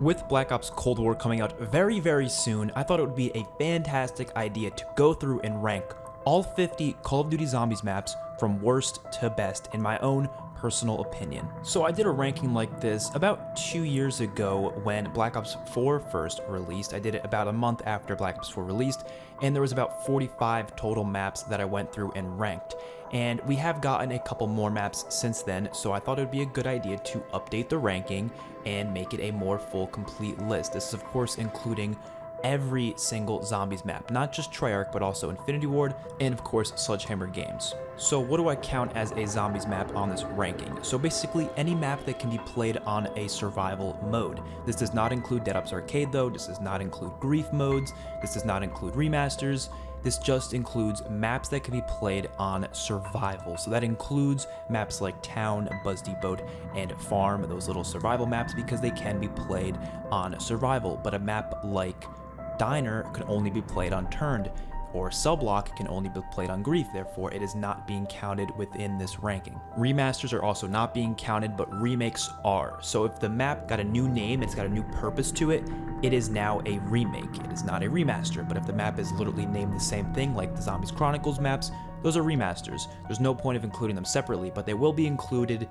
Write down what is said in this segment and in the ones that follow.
With Black Ops Cold War coming out very, very soon, I thought it would be a fantastic idea to go through and rank all 50 Call of Duty Zombies maps from worst to best in my own personal opinion. So I did a ranking like this about 2 years ago when Black Ops 4 first released. I did it about a month after Black Ops 4 released, and there was about 45 total maps that I went through and ranked. And we have gotten a couple more maps since then, so I thought it would be a good idea to update the ranking and make it a more full, complete list. This is of course including every single Zombies map, not just Treyarch, but also Infinity Ward, and of course Sledgehammer Games. So what do I count as a Zombies map on this ranking? So basically any map that can be played on a survival mode. This does not include Dead Ops Arcade though, this does not include grief modes, this does not include remasters, this just includes maps that can be played on survival. So that includes maps like Town, Buzz Boat, and Farm, those little survival maps, because they can be played on survival. But a map like Diner can only be played on Turned, or Subblock can only be played on Grief, therefore it is not being counted within this ranking. Remasters are also not being counted, but remakes are. So if the map got a new name, it's got a new purpose to it, it is now a remake. It is not a remaster, but if the map is literally named the same thing, like the Zombies Chronicles maps, those are remasters. There's no point of including them separately, but they will be included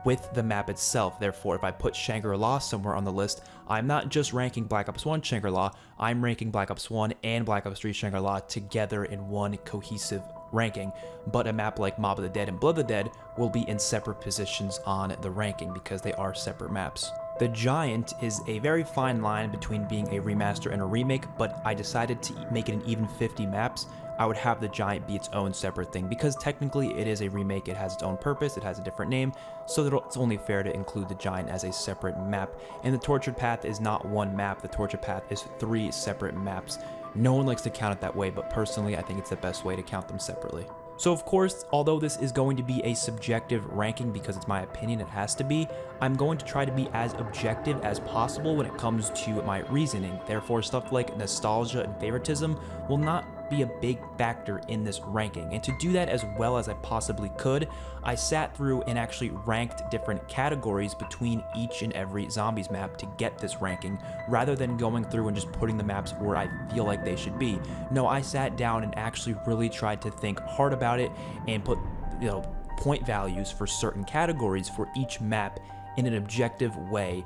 with the map itself. Therefore, if I put Shangri-La somewhere on the list, I'm not just ranking Black Ops 1 Shangri-La, I'm ranking Black Ops 1 and Black Ops 3 Shangri-La together in one cohesive ranking. But a map like Mob of the Dead and Blood of the Dead will be in separate positions on the ranking because they are separate maps. The Giant is a very fine line between being a remaster and a remake, but I decided to make it an even 50 maps. I would have the Giant be its own separate thing because technically it is a remake, it has its own purpose, it has a different name, so that it's only fair to include the Giant as a separate map. And the Tortured Path is not one map, the Tortured Path is 3 separate maps. No one likes to count it that way, but personally I think it's the best way to count them separately. So of course, although this is going to be a subjective ranking because it's my opinion, it has to be, I'm going to try to be as objective as possible when it comes to my reasoning. Therefore, stuff like nostalgia and favoritism will not be a big factor in this ranking. And to do that as well as I possibly could, I sat through and actually ranked different categories between each and every Zombies map to get this ranking, rather than going through and just putting the maps where I feel like they should be. No, I sat down and actually really tried to think hard about it and put, point values for certain categories for each map in an objective way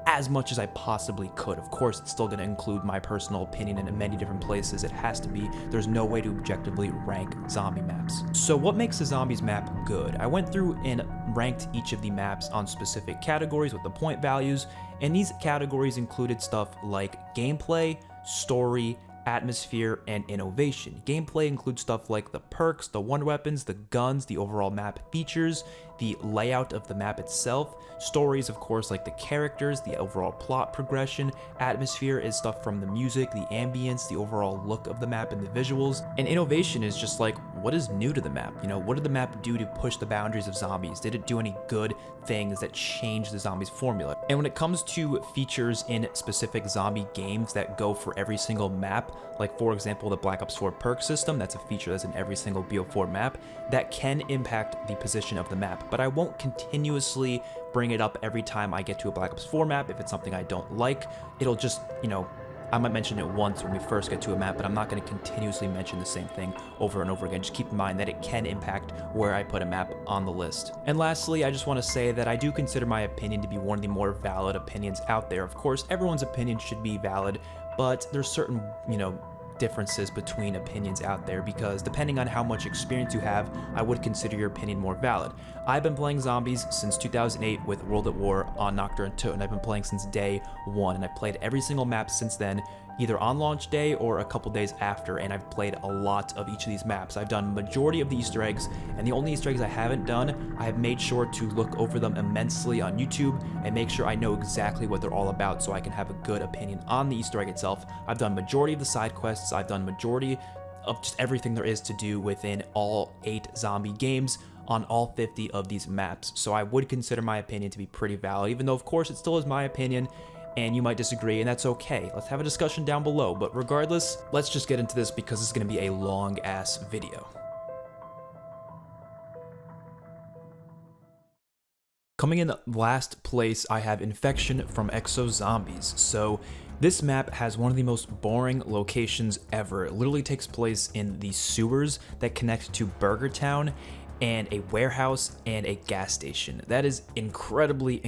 as much as I possibly could. Of course, it's still going to include my personal opinion in many different places. It has to be. There's no way to objectively rank zombie maps. So what makes a Zombies map good? I went through and ranked each of the maps on specific categories with the point values, and these categories included stuff like gameplay, story, atmosphere, and innovation. Gameplay includes stuff like the perks, the wonder weapons, the guns, the overall map features, the layout of the map itself. Stories, of course, like the characters, the overall plot progression. Atmosphere is stuff from the music, the ambience, the overall look of the map, and the visuals. And innovation is just like, what is new to the map? What did the map do to push the boundaries of zombies? Did it do any good things that changed the zombies formula? And when it comes to features in specific zombie games that go for every single map, like for example the Black Ops 4 perk system, that's a feature that's in every single BO4 map, that can impact the position of the map. But I won't continuously bring it up every time I get to a Black Ops 4 map. If it's something I don't like, it'll just, I might mention it once when we first get to a map, but I'm not going to continuously mention the same thing over and over again. Just keep in mind that it can impact where I put a map on the list. And lastly, I just want to say that I do consider my opinion to be one of the more valid opinions out there. Of course, everyone's opinion should be valid, but there's certain, differences between opinions out there, because depending on how much experience you have, I would consider your opinion more valid. I've been playing zombies since 2008 with World at War on Nocturne 2, and I've been playing since day 1, and I've played every single map since then, either on launch day or a couple days after, and I've played a lot of each of these maps. I've done majority of the Easter eggs, and the only Easter eggs I haven't done, I have made sure to look over them immensely on YouTube and make sure I know exactly what they're all about so I can have a good opinion on the Easter egg itself. I've done majority of the side quests, I've done majority of just everything there is to do within all 8 zombie games on all 50 of these maps. So I would consider my opinion to be pretty valid, even though of course it still is my opinion, and you might disagree, and that's okay. Let's have a discussion down below, but regardless, let's just get into this because it's going to be a long-ass video. Coming in last place, I have Infection from Exo Zombies. So this map has one of the most boring locations ever. It literally takes place in the sewers that connect to Burger Town and a warehouse and a gas station. That is incredibly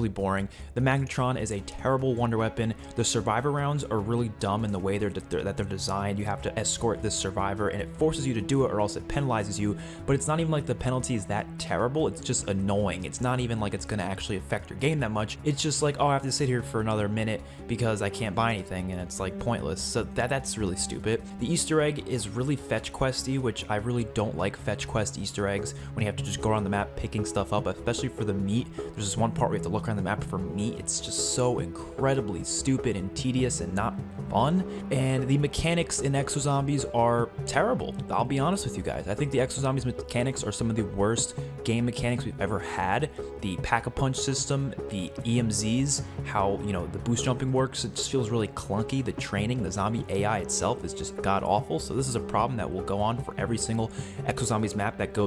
boring. The Magnetron is a terrible wonder weapon. The survivor rounds are really dumb in the way that they're designed. You have to escort this survivor and it forces you to do it or else it penalizes you, but it's not even like the penalty is that terrible. It's just annoying. It's not even like it's gonna actually affect your game that much. It's just like, oh, I have to sit here for another minute because I can't buy anything, and it's like pointless. So that's really stupid. The Easter egg is really fetch questy, which I really don't like fetch quest Easter eggs when you have to just go around the map picking stuff up, especially for the meat. There's this one part where you have to look around the map for meat. It's just so incredibly stupid and tedious and not fun. And the mechanics in Exo Zombies are terrible. I'll be honest with you guys. I think the Exo Zombies mechanics are some of the worst game mechanics we've ever had. The pack-a-punch system, the EMZs, how, you know, the boost jumping works, it just feels really clunky. The training, the zombie AI itself is just god-awful. So this is a problem that will go on for every single Exo Zombies map that goes,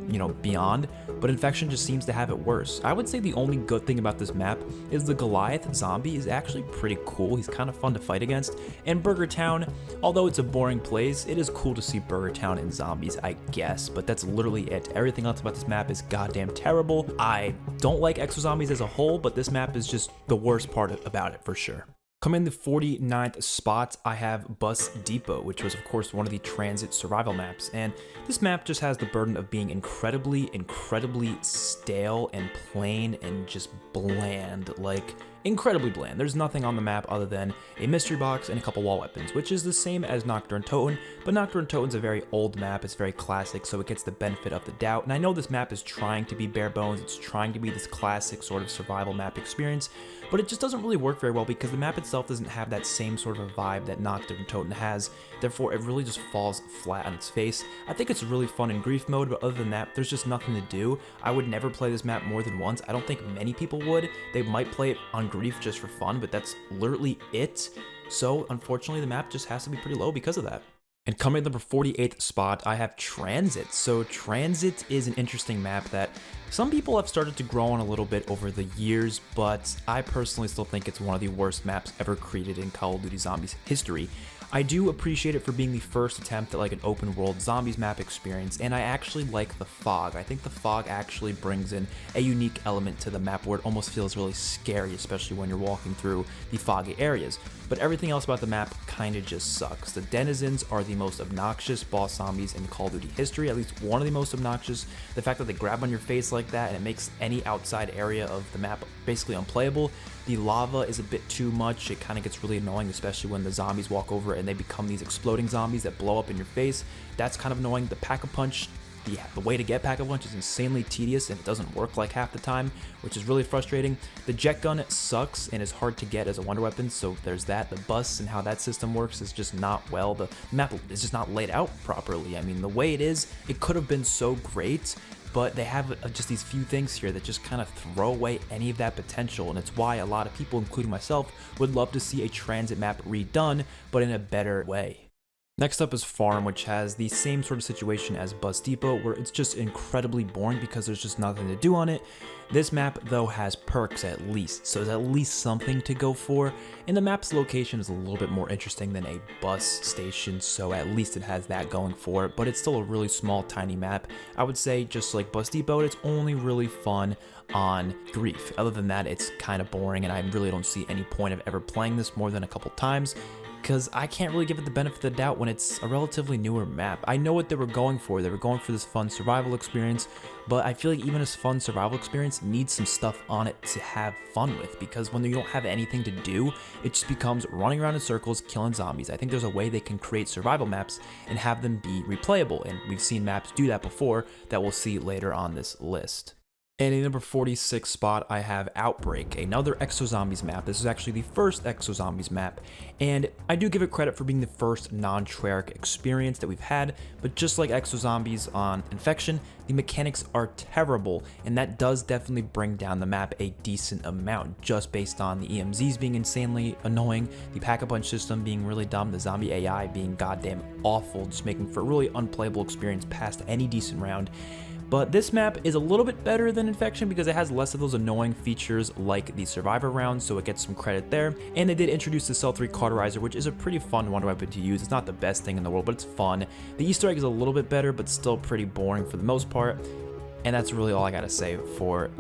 you know, beyond, but Infection just seems to have it worse. I would say the only good thing about this map is the Goliath zombie is actually pretty cool. He's kind of fun to fight against. And Burger Town, although it's a boring place, it is cool to see Burger Town and zombies, I guess, but that's literally it. Everything else about this map is goddamn terrible. I don't like Exo Zombies as a whole, but this map is just the worst part about it for sure. Coming in the 49th spot, I have Bus Depot, which was of course one of the transit survival maps, and this map just has the burden of being incredibly stale and plain and just bland, like incredibly bland. There's nothing on the map other than a mystery box and a couple wall weapons, which is the same as Nocturne Toten, but Nocturne Toten's a very old map, it's very classic, so it gets the benefit of the doubt. And I know this map is trying to be bare bones, it's trying to be this classic sort of survival map experience, but it just doesn't really work very well because the map itself doesn't have that same sort of a vibe that Nocturne Toten has. Therefore, it really just falls flat on its face. I think it's really fun in Grief mode, but other than that, there's just nothing to do. I would never play this map more than once. I don't think many people would. They might play it on Grief just for fun, but that's literally it. So, unfortunately, the map just has to be pretty low because of that. And coming in number 48th spot, I have Transit. So Transit is an interesting map that some people have started to grow on a little bit over the years, but I personally still think it's one of the worst maps ever created in Call of Duty Zombies history. I do appreciate it for being the first attempt at like an open world zombies map experience, and I actually like the fog. I think the fog actually brings in a unique element to the map where it almost feels really scary, especially when you're walking through the foggy areas. But everything else about the map kind of just sucks. The denizens are the most obnoxious boss zombies in Call of Duty history, at least one of the most obnoxious. The fact that they grab on your face like that and it makes any outside area of the map basically unplayable. The lava is a bit too much. It kind of gets really annoying, especially when the zombies walk over and they become these exploding zombies that blow up in your face. That's kind of annoying. The pack-a-punch, the way to get pack-a-punch is insanely tedious and it doesn't work like half the time, which is really frustrating. The jet gun sucks and is hard to get as a wonder weapon, so there's that. The bus and how that system works is just not well. The map is just not laid out properly. I mean, the way it is, it could have been so great, but they have just these few things here that just kind of throw away any of that potential, and it's why a lot of people, including myself, would love to see a transit map redone, but in a better way. Next up is Farm, which has the same sort of situation as Bus Depot, where it's just incredibly boring because there's just nothing to do on it. This map, though, has perks at least, so there's at least something to go for, and the map's location is a little bit more interesting than a bus station, so at least it has that going for it, but it's still a really small, tiny map. I would say, just like Bus Depot, it's only really fun on Grief. Other than that, it's kind of boring, and I really don't see any point of ever playing this more than a couple times, because I can't really give it the benefit of the doubt when it's a relatively newer map. I know what they were going for. They were going for this fun survival experience, but I feel like even this fun survival experience needs some stuff on it to have fun with, because when you don't have anything to do, it just becomes running around in circles, killing zombies. I think there's a way they can create survival maps and have them be replayable, and we've seen maps do that before that we'll see later on this list. And in number 46 spot, I have Outbreak, another Exo Zombies map. This is actually the first Exo Zombies map, and I do give it credit for being the first non-Treyarch experience that we've had, but just like Exo Zombies on Infection, the mechanics are terrible, and that does definitely bring down the map a decent amount, just based on the EMZs being insanely annoying, the pack-a-punch system being really dumb, the zombie AI being goddamn awful, just making for a really unplayable experience past any decent round. But this map is a little bit better than Infection because it has less of those annoying features like the Survivor round, so it gets some credit there. And they did introduce the Cell 3 Cauterizer, which is a pretty fun wonder weapon to use. It's not the best thing in the world, but it's fun. The Easter egg is a little bit better, but still pretty boring for the most part. And that's really all I gotta say for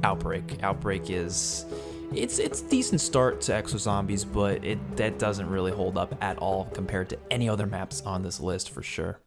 Outbreak. Outbreak is... It's a decent start to Exo Zombies, but that doesn't really hold up at all compared to any other maps on this list for sure.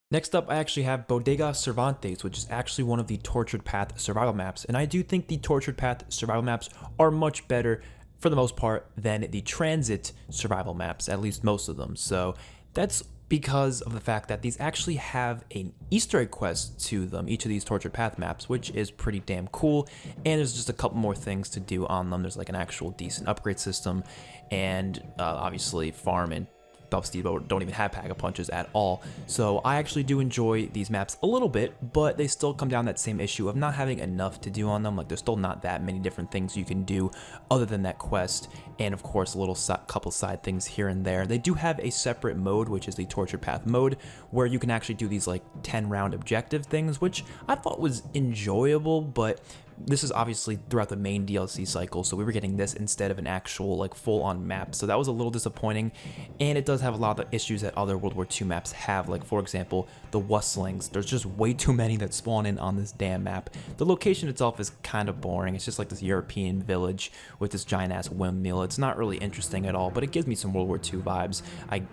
Next up, I actually have Bodega Cervantes, which is actually one of the Tortured Path survival maps, and I do think the Tortured Path survival maps are much better, for the most part, than the Transit survival maps, at least most of them. So that's because of the fact that these actually have an Easter egg quest to them, each of these Tortured Path maps, which is pretty damn cool, and there's just a couple more things to do on them. There's like an actual decent upgrade system, and obviously farm and Buff Steamboat don't even have Pack-a-Punches at all. So I actually do enjoy these maps a little bit, but they still come down that same issue of not having enough to do on them. Like there's still not that many different things you can do other than that quest, and of course a little couple side things here and there. They do have a separate mode, which is the Tortured Path mode, where you can actually do these like 10-round objective things, which I thought was enjoyable, but this is obviously throughout the main DLC cycle, so we were getting this instead of an actual like full-on map, so that was a little disappointing. And it does have a lot of issues that other World War II maps have, like for example the Wustlings. There's just way too many that spawn in on this damn map. The location itself is kind of boring. It's just like this European village with this giant ass windmill. It's not really interesting at all, but it gives me some World War II vibes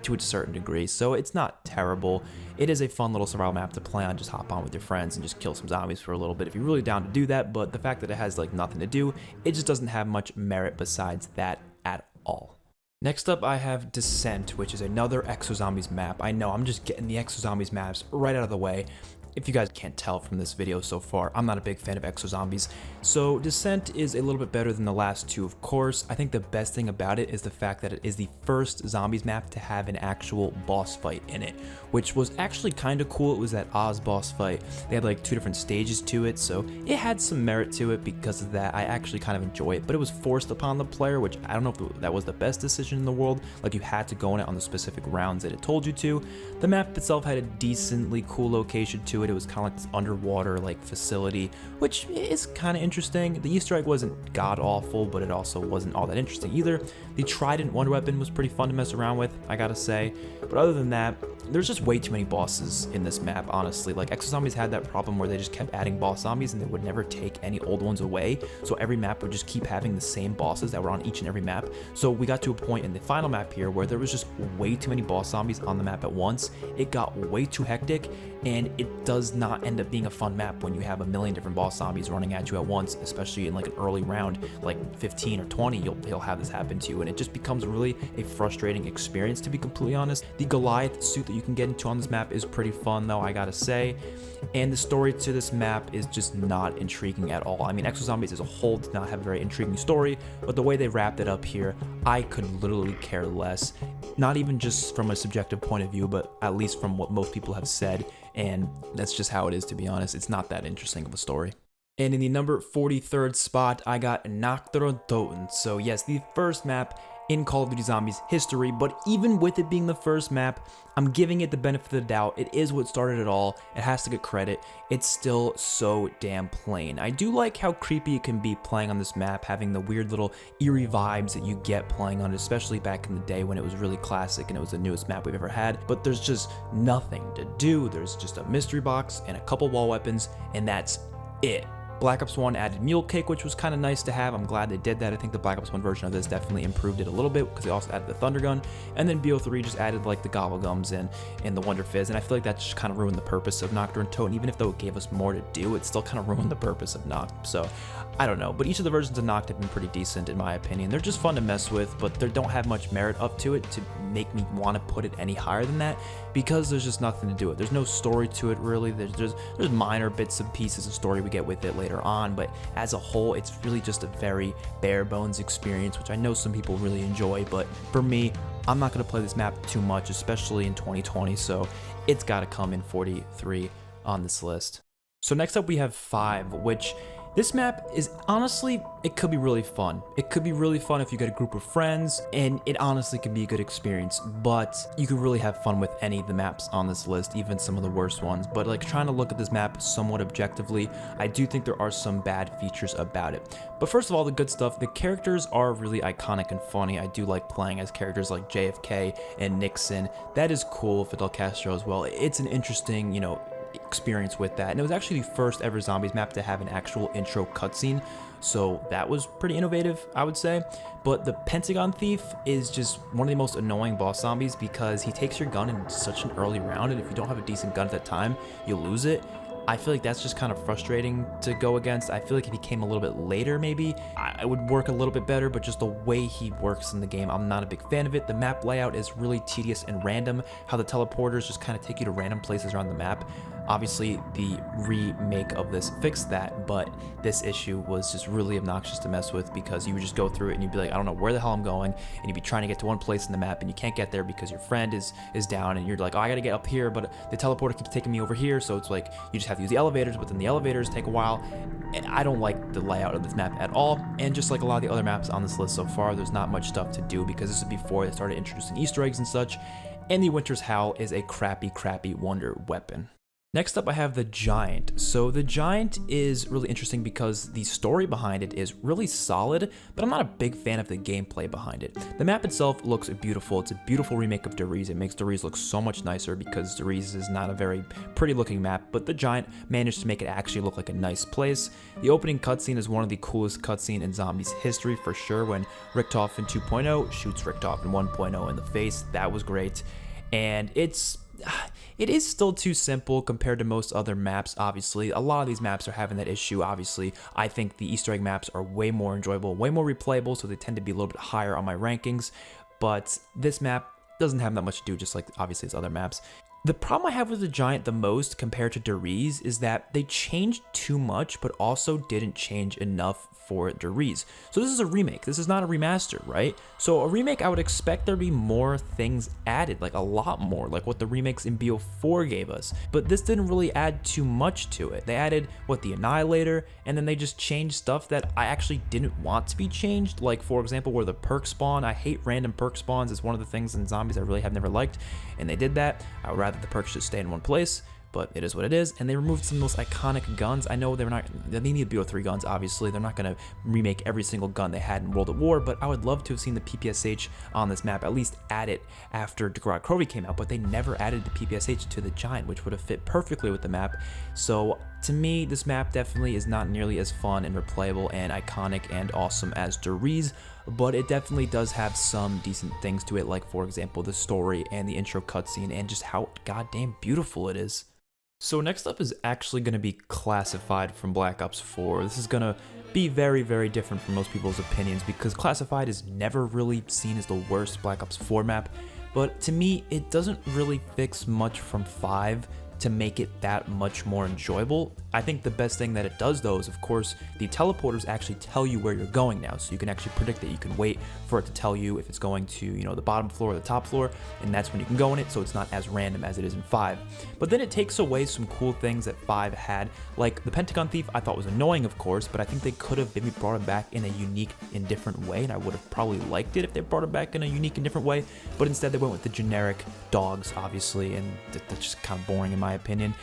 to a certain degree, so it's not terrible. It is a fun little survival map to play on. Just hop on with your friends and just kill some zombies for a little bit if you're really down to do that, but the fact that it has like nothing to do, it just doesn't have much merit besides that at all. Next up, I have Descent, which is another Exo Zombies map. I know I'm just getting the Exo Zombies maps right out of the way. If you guys can't tell from this video so far, I'm not a big fan of Exo Zombies. So Descent is a little bit better than the last two, of course. I think the best thing about it is the fact that it is the first Zombies map to have an actual boss fight in it, which was actually kind of cool. It was that Oz boss fight. They had like 2 different stages to it, so it had some merit to it because of that. I actually kind of enjoy it, but it was forced upon the player, which I don't know if that was the best decision in the world. Like you had to go in it on the specific rounds that it told you to. The map itself had a decently cool location to it. It was kind of like this underwater like facility, which is kind of interesting. The Easter egg wasn't god awful, but it also wasn't all that interesting either. The Trident wonder weapon was pretty fun to mess around with, I gotta say. But other than that, there's just way too many bosses in this map, honestly. Like Exo Zombies had that problem where they just kept adding boss zombies and they would never take any old ones away. So every map would just keep having the same bosses that were on each and every map. So we got to a point in the final map here where there was just way too many boss zombies on the map at once. It got way too hectic, and it does not end up being a fun map when you have a million different boss zombies running at you at once, especially in like an early round, like 15 or 20, you'll have this happen to you, and it just becomes really a frustrating experience, to be completely honest. The Goliath suit that you can get into on this map is pretty fun though, I gotta say, and the story to this map is just not intriguing at all. I mean, Exo Zombies as a whole did not have a very intriguing story, but the way they wrapped it up here, I could literally care less. Not even just from a subjective point of view, but at least from what most people have said, and that's just how it is, to be honest. It's not that interesting of a story. And in the number 43rd spot, I got Nocturne Toten. So yes, the first map in Call of Duty Zombies history, but even with it being the first map, I'm giving it the benefit of the doubt. It is what started it all. It has to get credit. It's still so damn plain. I do like how creepy it can be playing on this map, having the weird little eerie vibes that you get playing on it, especially back in the day when it was really classic and it was the newest map we've ever had. But there's just nothing to do. There's just a mystery box and a couple wall weapons, and that's it. Black Ops 1 added Mule Cake, which was kind of nice to have. I'm glad they did that. I think the Black Ops 1 version of this definitely improved it a little bit because they also added the Thunder Gun. And then BO3 just added like the Gobble Gums and the Wonder Fizz. And I feel like that just kind of ruined the purpose of Nocturne Toten. Even if though it gave us more to do, it still kind of ruined the purpose of Noct. So I don't know. But each of the versions of Noct have been pretty decent in my opinion. They're just fun to mess with, but they don't have much merit up to it to make me want to put it any higher than that because there's just nothing to do it. There's no story to it really. There's minor bits and pieces of story we get with it later on, but as a whole, it's really just a very bare bones experience, which I know some people really enjoy, but for me, I'm not going to play this map too much, especially in 2020, so it's got to come in 43 on this list. So next up we have 5, which This map is honestly, it could be really fun. It could be really fun if you get a group of friends, and it honestly could be a good experience, but you could really have fun with any of the maps on this list, even some of the worst ones. But like trying to look at this map somewhat objectively, I do think there are some bad features about it. But first of all, the good stuff, the characters are really iconic and funny. I do like playing as characters like JFK and Nixon. That is cool. Fidel Castro as well. It's an interesting, experience with that, and it was actually the first ever zombies map to have an actual intro cutscene, so that was pretty innovative, I would say. But the Pentagon Thief is just one of the most annoying boss zombies because he takes your gun in such an early round, and if you don't have a decent gun at that time, you lose it. I feel like that's just kind of frustrating to go against. I feel like if he came a little bit later, maybe I would work a little bit better, but just the way he works in the game, I'm not a big fan of it. The map layout is really tedious and random, how the teleporters just kind of take you to random places around the map. Obviously, the remake of this fixed that, but this issue was just really obnoxious to mess with because you would just go through it and you'd be like, I don't know where the hell I'm going, and you'd be trying to get to one place in the map and you can't get there because your friend is down, and you're like, oh, I gotta get up here, but the teleporter keeps taking me over here, so it's like you just have to use the elevators, but then the elevators take a while, and I don't like the layout of this map at all. And just like a lot of the other maps on this list so far, there's not much stuff to do because this is before they started introducing Easter eggs and such, and the Winter's Howl is a crappy wonder weapon. Next up, I have the Giant. So the Giant is really interesting because the story behind it is really solid, but I'm not a big fan of the gameplay behind it. The map itself looks beautiful. It's a beautiful remake of Deriz. It makes Deriz look so much nicer because Deriz is not a very pretty looking map, but the Giant managed to make it actually look like a nice place. The opening cutscene is one of the coolest cutscenes in Zombies history for sure, when Richtofen 2.0 shoots Richtofen 1.0 in the face. That was great. And it is still too simple compared to most other maps, obviously. A lot of these maps are having that issue, obviously. I think the Easter egg maps are way more enjoyable, way more replayable, so they tend to be a little bit higher on my rankings. But this map doesn't have that much to do, just like obviously its other maps. The problem I have with the Giant the most compared to Deriz is that they changed too much, but also didn't change enough for Deriz. So this is a remake. This is not a remaster, right? So a remake, I would expect there to be more things added, like a lot more, like what the remakes in BO4 gave us. But this didn't really add too much to it. They added, the Annihilator, and then they just changed stuff that I actually didn't want to be changed. Like, for example, where the perk spawn. I hate random perk spawns. It's one of the things in Zombies I really have never liked, and they did that. I would rather the perks just stay in one place, but it is what it is. And they removed some of those iconic guns. I know they need BO3 guns, obviously. They're not going to remake every single gun they had in World at War, but I would love to have seen the PPSH on this map, at least add it after Grad Krovi came out, but they never added the PPSH to the Giant, which would have fit perfectly with the map. So to me, this map definitely is not nearly as fun and replayable and iconic and awesome as Deriz, but it definitely does have some decent things to it, like for example, the story and the intro cutscene and just how goddamn beautiful it is. So next up is actually going to be Classified from Black Ops 4. This is going to be very different from most people's opinions because Classified is never really seen as the worst Black Ops 4 map, but to me, it doesn't really fix much from 5 to make it that much more enjoyable. I think the best thing that it does though is, of course, the teleporters actually tell you where you're going now, so you can actually predict it. You can wait for it to tell you if it's going to, the bottom floor or the top floor, and that's when you can go in it, so it's not as random as it is in 5. But then it takes away some cool things that 5 had, like the Pentagon Thief I thought was annoying, of course, but I think they could have maybe brought him back in a unique and different way, and I would have probably liked it if they brought him back in a unique and different way, but instead they went with the generic dogs, obviously, and that's just kind of boring in my opinion.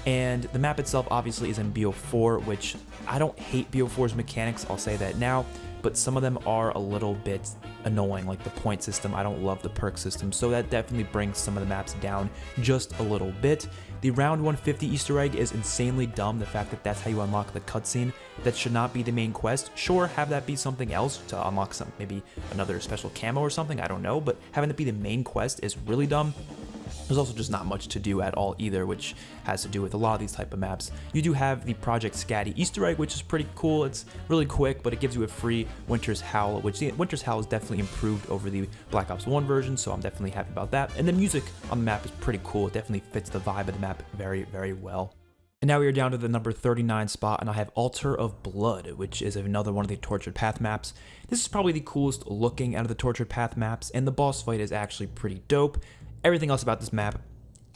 And the map itself obviously is in BO4, which I don't hate BO4's mechanics, I'll say that now, but some of them are a little bit annoying, like the point system. I don't love the perk system, so that definitely brings some of the maps down just a little bit. The round 150 Easter egg is insanely dumb, the fact that that's how you unlock the cutscene. That should not be the main quest. Sure, have that be something else to unlock maybe another special camo or something, I don't know, but having that be the main quest is really dumb. There's also just not much to do at all either, which has to do with a lot of these type of maps. You do have the Project Scatty Easter egg, which is pretty cool. It's really quick, but it gives you a free Winter's Howl, which the Winter's Howl is definitely improved over the Black Ops 1 version, so I'm definitely happy about that. And the music on the map is pretty cool. It definitely fits the vibe of the map very well. And now we are down to the number 39 spot, and I have Altar of Blood, which is another one of the Tortured Path maps. This is probably the coolest looking out of the Tortured Path maps, and the boss fight is actually pretty dope. Everything else about this map,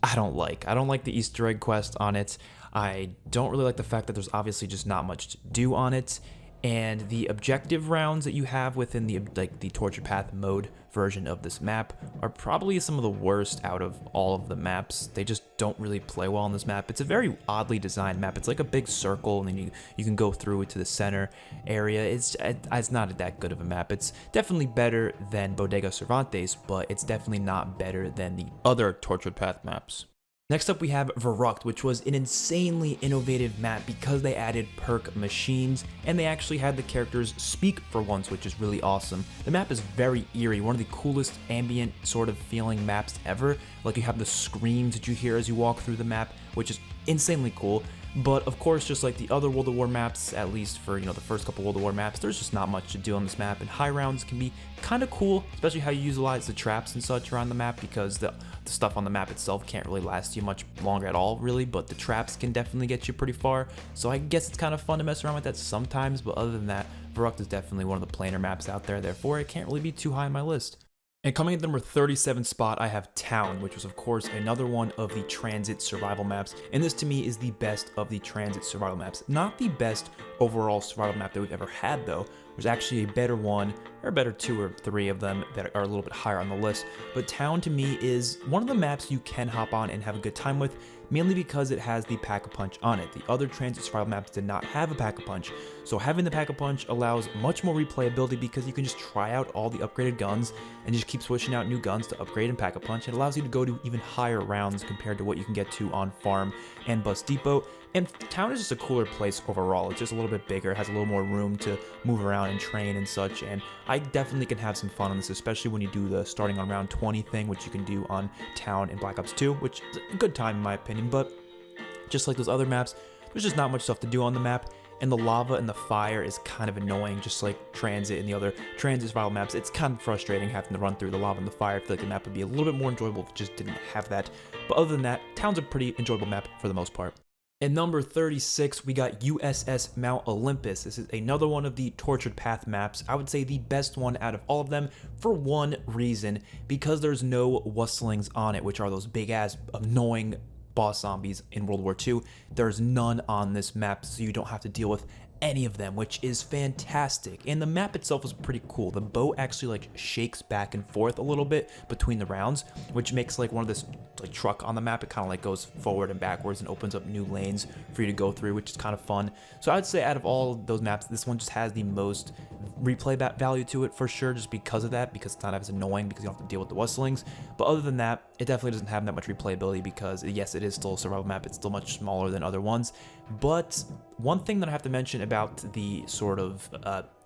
I don't like. I don't like the Easter egg quest on it. I don't really like the fact that there's obviously just not much to do on it. And the objective rounds that you have within the Tortured Path mode version of this map are probably some of the worst out of all of the maps. They just don't really play well on this map. It's a very oddly designed map. It's like a big circle, and then you can go through it to the center area. It's not that good of a map. It's definitely better than Bodega Cervantes, but it's definitely not better than the other Tortured Path maps. Next up we have Verrucht, which was an insanely innovative map because they added perk machines and they actually had the characters speak for once, which is really awesome. The map is very eerie, one of the coolest ambient sort of feeling maps ever. Like you have the screams that you hear as you walk through the map, which is insanely cool. But of course, just like the other World at War maps, at least for, the first couple World at War maps, there's just not much to do on this map, and high rounds can be kind of cool, especially how you utilize the traps and such around the map, because the stuff on the map itself can't really last you much longer at all, really, but the traps can definitely get you pretty far, so I guess it's kind of fun to mess around with that sometimes, but other than that, Verrucht is definitely one of the planar maps out there, therefore it can't really be too high on my list. And coming at the number 37 spot, I have Town, which was of course another one of the transit survival maps, and this to me is the best of the transit survival maps. Not the best overall survival map that we've ever had though. There's actually a better one, or a better 2 or 3 of them that are a little bit higher on the list, but Town to me is one of the maps you can hop on and have a good time with, mainly because it has the Pack-a-Punch on it. The other transit survival maps did not have a Pack-a-Punch, so having the Pack-a-Punch allows much more replayability because you can just try out all the upgraded guns and just keep switching out new guns to upgrade and Pack-a-Punch. It allows you to go to even higher rounds compared to what you can get to on Farm and Bus Depot. And Town is just a cooler place overall. It's just a little bit bigger, has a little more room to move around and train and such, and I definitely can have some fun on this, especially when you do the starting on round 20 thing, which you can do on Town in Black Ops 2, which is a good time in my opinion, but just like those other maps, there's just not much stuff to do on the map, and the lava and the fire is kind of annoying, just like Transit and the other transit survival maps. It's kind of frustrating having to run through the lava and the fire. I feel like the map would be a little bit more enjoyable if it just didn't have that, but other than that, Town's a pretty enjoyable map for the most part. At number 36, we got USS Mount Olympus. This is another one of the Tortured Path maps. I would say the best one out of all of them for one reason, because there's no wustlings on it, which are those big ass annoying boss zombies in World War II. There's none on this map, so you don't have to deal with any of them, which is fantastic. And the map itself is pretty cool. The boat actually like shakes back and forth a little bit between the rounds, which makes like one of this like truck on the map, it kind of like goes forward and backwards and opens up new lanes for you to go through, which is kind of fun. So I'd say out of all those maps, this one just has the most replay value to it for sure, just because of that, because it's not as annoying because you don't have to deal with the wustlings. But other than that, it definitely doesn't have that much replayability because yes, it is still a survival map. It's still much smaller than other ones. But one thing that I have to mention about the sort of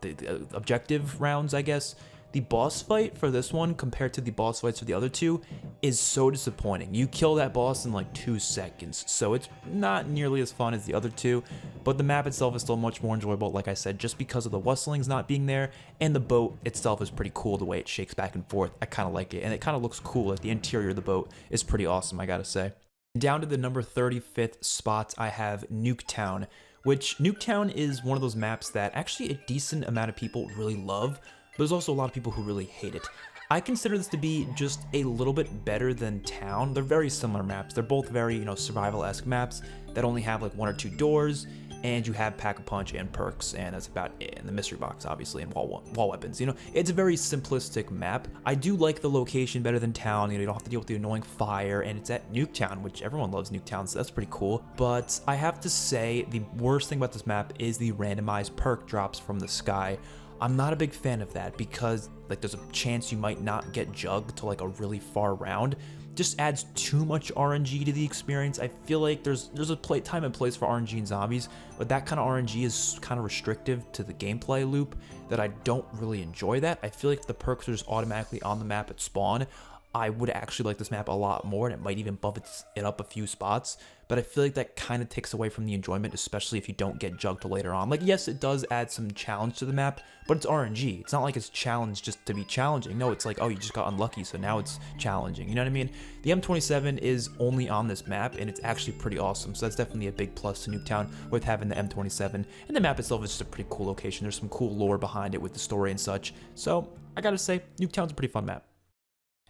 the objective rounds, I guess, the boss fight for this one compared to the boss fights for the other two is so disappointing. You kill that boss in like 2 seconds, so it's not nearly as fun as the other two, but the map itself is still much more enjoyable, like I said, just because of the wustlings not being there, and the boat itself is pretty cool the way it shakes back and forth. I kind of like it, and it kind of looks cool. Like the interior of the boat is pretty awesome, I gotta say. Down to the number 35th spot, I have Nuketown, which Nuketown is one of those maps that actually a decent amount of people really love, but there's also a lot of people who really hate it. I consider this to be just a little bit better than Town. They're very similar maps. They're both very, survival-esque maps that only have like 1 or 2 doors, and you have Pack-a-Punch and perks, and that's about it. And the mystery box, obviously, and wall weapons. It's a very simplistic map. I do like the location better than Town. You don't have to deal with the annoying fire, and it's at Nuketown, which everyone loves Nuketown, so that's pretty cool. But I have to say, the worst thing about this map is the randomized perk drops from the sky. I'm not a big fan of that because like there's a chance you might not get jugged to like a really far round. Just adds too much RNG to the experience. I feel like there's a time and place for RNG in zombies, but that kind of RNG is kind of restrictive to the gameplay loop that I don't really enjoy that. I feel like if the perks are just automatically on the map at spawn, I would actually like this map a lot more, and it might even bump it up a few spots, but I feel like that kind of takes away from the enjoyment, especially if you don't get jugged till later on. Like, yes, it does add some challenge to the map, but it's RNG. It's not like it's challenged just to be challenging. No, it's like, oh, you just got unlucky, so now it's challenging. You know what I mean? The M27 is only on this map, and it's actually pretty awesome, so that's definitely a big plus to Nuketown with having the M27, and the map itself is just a pretty cool location. There's some cool lore behind it with the story and such, so I gotta say, Nuketown's a pretty fun map.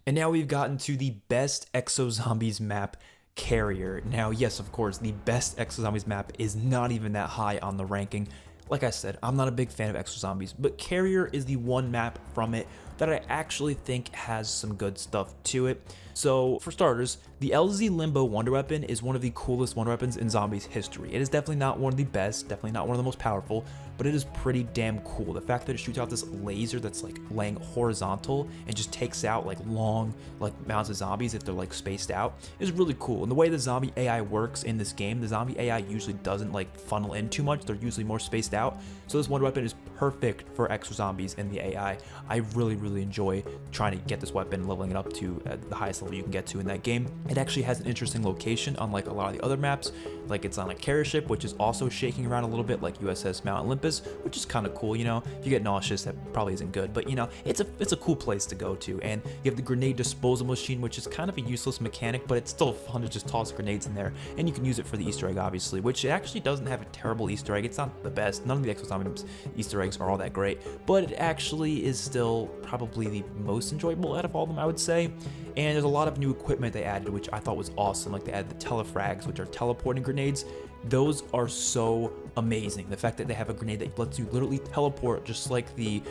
And now we've gotten to the best Exo Zombies map Carrier. Now, yes, of course, the best Exo Zombies map is not even that high on the ranking. Like I said, I'm not a big fan of Exo Zombies, but Carrier is the one map from it that I actually think has some good stuff to it. So for starters, the LZ Limbo Wonder Weapon is one of the coolest wonder weapons in Zombies history. It is definitely not one of the best, definitely not one of the most powerful, but it is pretty damn cool. The fact that it shoots out this laser that's like laying horizontal and just takes out like long like mounds of zombies if they're like spaced out is really cool. And the way the zombie AI works in this game, the zombie AI usually doesn't like funnel in too much. They're usually more spaced out. So this wonder weapon is perfect for Exo Zombies and the AI. I really enjoy trying to get this weapon and leveling it up to the highest level you can get to in that game. It actually has an interesting location unlike a lot of the other maps. Like it's on a carrier ship, which is also shaking around a little bit like USS Mount Olympus, which is kind of cool. You know, if you get nauseous, that probably isn't good, but you know, it's a cool place to go to. And you have the grenade disposal machine, which is kind of a useless mechanic, but it's still fun to just toss grenades in there, and you can use it for the Easter egg, obviously, which it actually doesn't have a terrible Easter egg. It's not the best. None of the Exo Zombies Easter eggs are all that great, but it actually is still probably the most enjoyable out of all of them, I would say. And there's a lot of new equipment they added, which I thought was awesome. Like they added the telefrags, which are teleporting grenades. Those are so amazing. The fact that they have a grenade that lets you literally teleport, just like the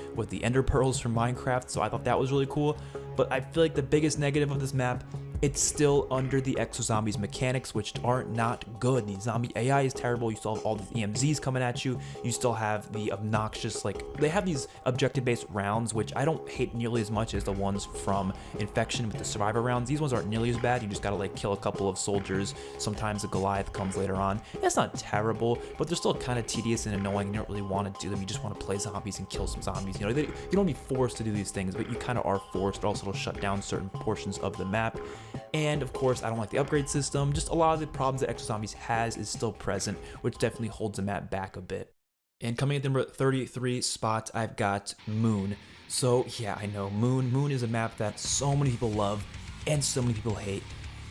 ender pearls from Minecraft. So I thought that was really cool. But I feel like the biggest negative of this map, it's still under the Exo Zombies mechanics, which are not good. The zombie AI is terrible. You still have all these EMZs coming at you. You still have the obnoxious, like, they have these objective-based rounds, which I don't hate nearly as much as the ones from Infection with the Survivor rounds. These ones aren't nearly as bad. You just gotta, like, kill a couple of soldiers. Sometimes a Goliath comes later on. It's not terrible, but they're still kind of tedious and annoying. You don't really want to do them. You just want to play zombies and kill some zombies. You know, you don't be forced to do these things, but you kind of are forced. But also, it'll shut down certain portions of the map. And of course, I don't like the upgrade system. Just a lot of the problems that Exo Zombies has is still present, which definitely holds the map back a bit. And coming at number 33 spot, I've got Moon. So yeah, I know Moon is a map that so many people love and so many people hate.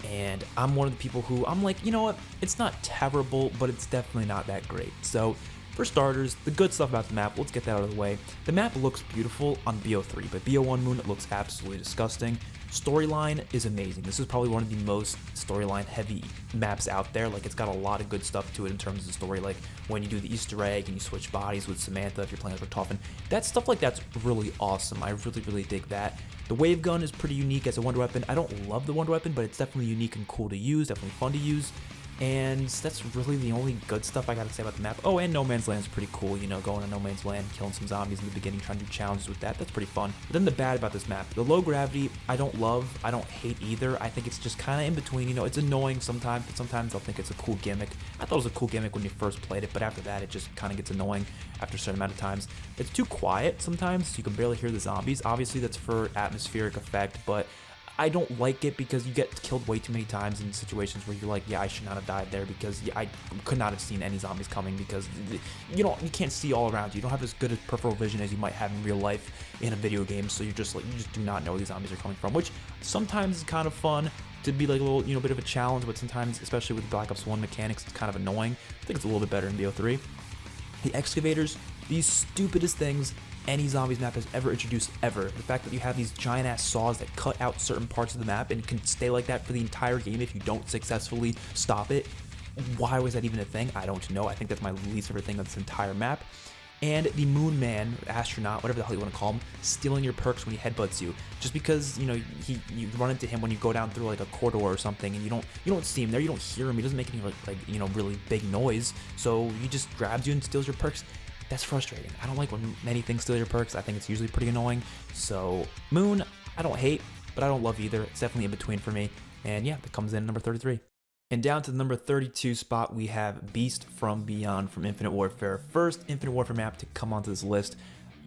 And I'm one of the people who I'm like, you know what? It's not terrible, but it's definitely not that great. So for starters, the good stuff about the map, let's get that out of the way. The map looks beautiful on BO3, but BO1 Moon, it looks absolutely disgusting. Storyline is amazing. This is probably one of the most storyline heavy maps out there. Like, it's got a lot of good stuff to it in terms of the story, like when you do the Easter egg and you switch bodies with Samantha if you're playing as Richtofen. That stuff like that's really awesome. I really dig that. The wave gun is pretty unique as a wonder weapon. I don't love the wonder weapon, but it's definitely unique and cool to use, definitely fun to use. And that's really the only good stuff I gotta say about the map. Oh, and No Man's Land is pretty cool, you know, going to No Man's Land, killing some zombies in the beginning, trying to do challenges with that. That's pretty fun. But then the bad about this map, the low gravity, I don't love, I don't hate either. I think it's just kind of in between, you know, it's annoying sometimes, but sometimes I'll think it's a cool gimmick. I thought it was a cool gimmick when you first played it, but after that, it just kind of gets annoying after a certain amount of times. It's too quiet sometimes, so you can barely hear the zombies. Obviously, that's for atmospheric effect, but I don't like it because you get killed way too many times in situations where you're like, yeah, I should not have died there because I could not have seen any zombies coming because you can't see all around you. You don't have as good a peripheral vision as you might have in real life in a video game, so you're just like, you just do not know where these zombies are coming from, which sometimes is kind of fun to be like a little, bit of a challenge, but sometimes, especially with Black Ops 1 mechanics, it's kind of annoying. I think it's a little bit better in BO3. The excavators, these stupidest things any zombies map has ever introduced ever. The fact that you have these giant ass saws that cut out certain parts of the map and can stay like that for the entire game if you don't successfully stop it. Why was that even a thing? I don't know. I think that's my least favorite thing on this entire map. And the Moon Man, astronaut, whatever the hell you want to call him, stealing your perks when he headbutts you. Just because, you run into him when you go down through like a corridor or something and you don't see him there, you don't hear him, he doesn't make any really big noise. So he just grabs you and steals your perks. That's frustrating. I don't like when many things steal your perks. I think it's usually pretty annoying. So Moon, I don't hate, but I don't love either. It's definitely in between for me. And yeah, that comes in number 33. And down to the number 32 spot, we have Beast from Beyond from Infinite Warfare. First Infinite Warfare map to come onto this list.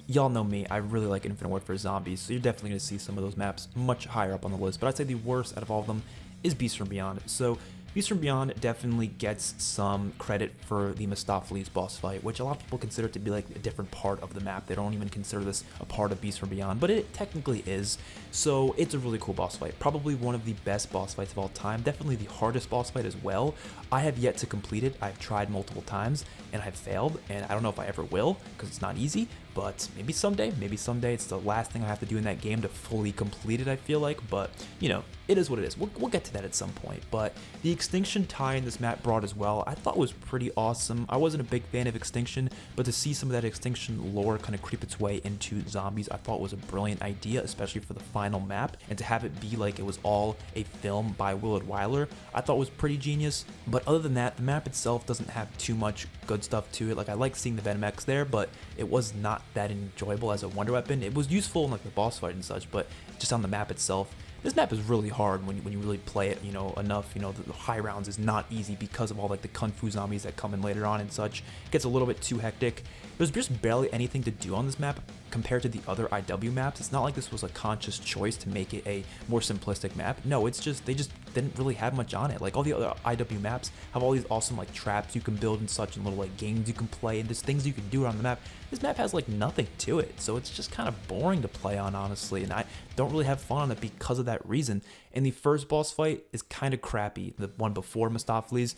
Y'all know me, I really like Infinite Warfare Zombies, so you're definitely going to see some of those maps much higher up on the list. But I'd say the worst out of all of them is Beast from Beyond. So Beast from Beyond definitely gets some credit for the Mistopheles boss fight, which a lot of people consider to be like a different part of the map. They don't even consider this a part of Beast from Beyond, but it technically is. So it's a really cool boss fight. Probably one of the best boss fights of all time. Definitely the hardest boss fight as well. I have yet to complete it. I've tried multiple times and I've failed, and I don't know if I ever will because it's not easy, but maybe someday. Maybe someday. It's the last thing I have to do in that game to fully complete it, I feel like, but you know, it is what it is. We'll get to that at some point. But the Extinction tie in this map brought as well, I thought was pretty awesome. I wasn't a big fan of Extinction, but to see some of that Extinction lore kind of creep its way into zombies, I thought was a brilliant idea, especially for the final map. And to have it be like it was all a film by WWII, I thought was pretty genius. But other than that, the map itself doesn't have too much good stuff to it. Like, I like seeing the Venom X there, but it was not that enjoyable as a wonder weapon. It was useful in like the boss fight and such, but just on the map itself, this map is really hard when you really play it, you know, enough. You know, the high rounds is not easy because of all like the Kung Fu zombies that come in later on and such. It gets a little bit too hectic. There's just barely anything to do on this map compared to the other IW maps. It's not like this was a conscious choice to make it a more simplistic map. No, it's just, they just didn't really have much on it. Like all the other IW maps have all these awesome like traps you can build and such, and little like games you can play, and there's things you can do around the map. This map has like nothing to it, so it's just kind of boring to play on, honestly, and I don't really have fun on it because of that reason. And the first boss fight is kind of crappy. The one before Mistopheles,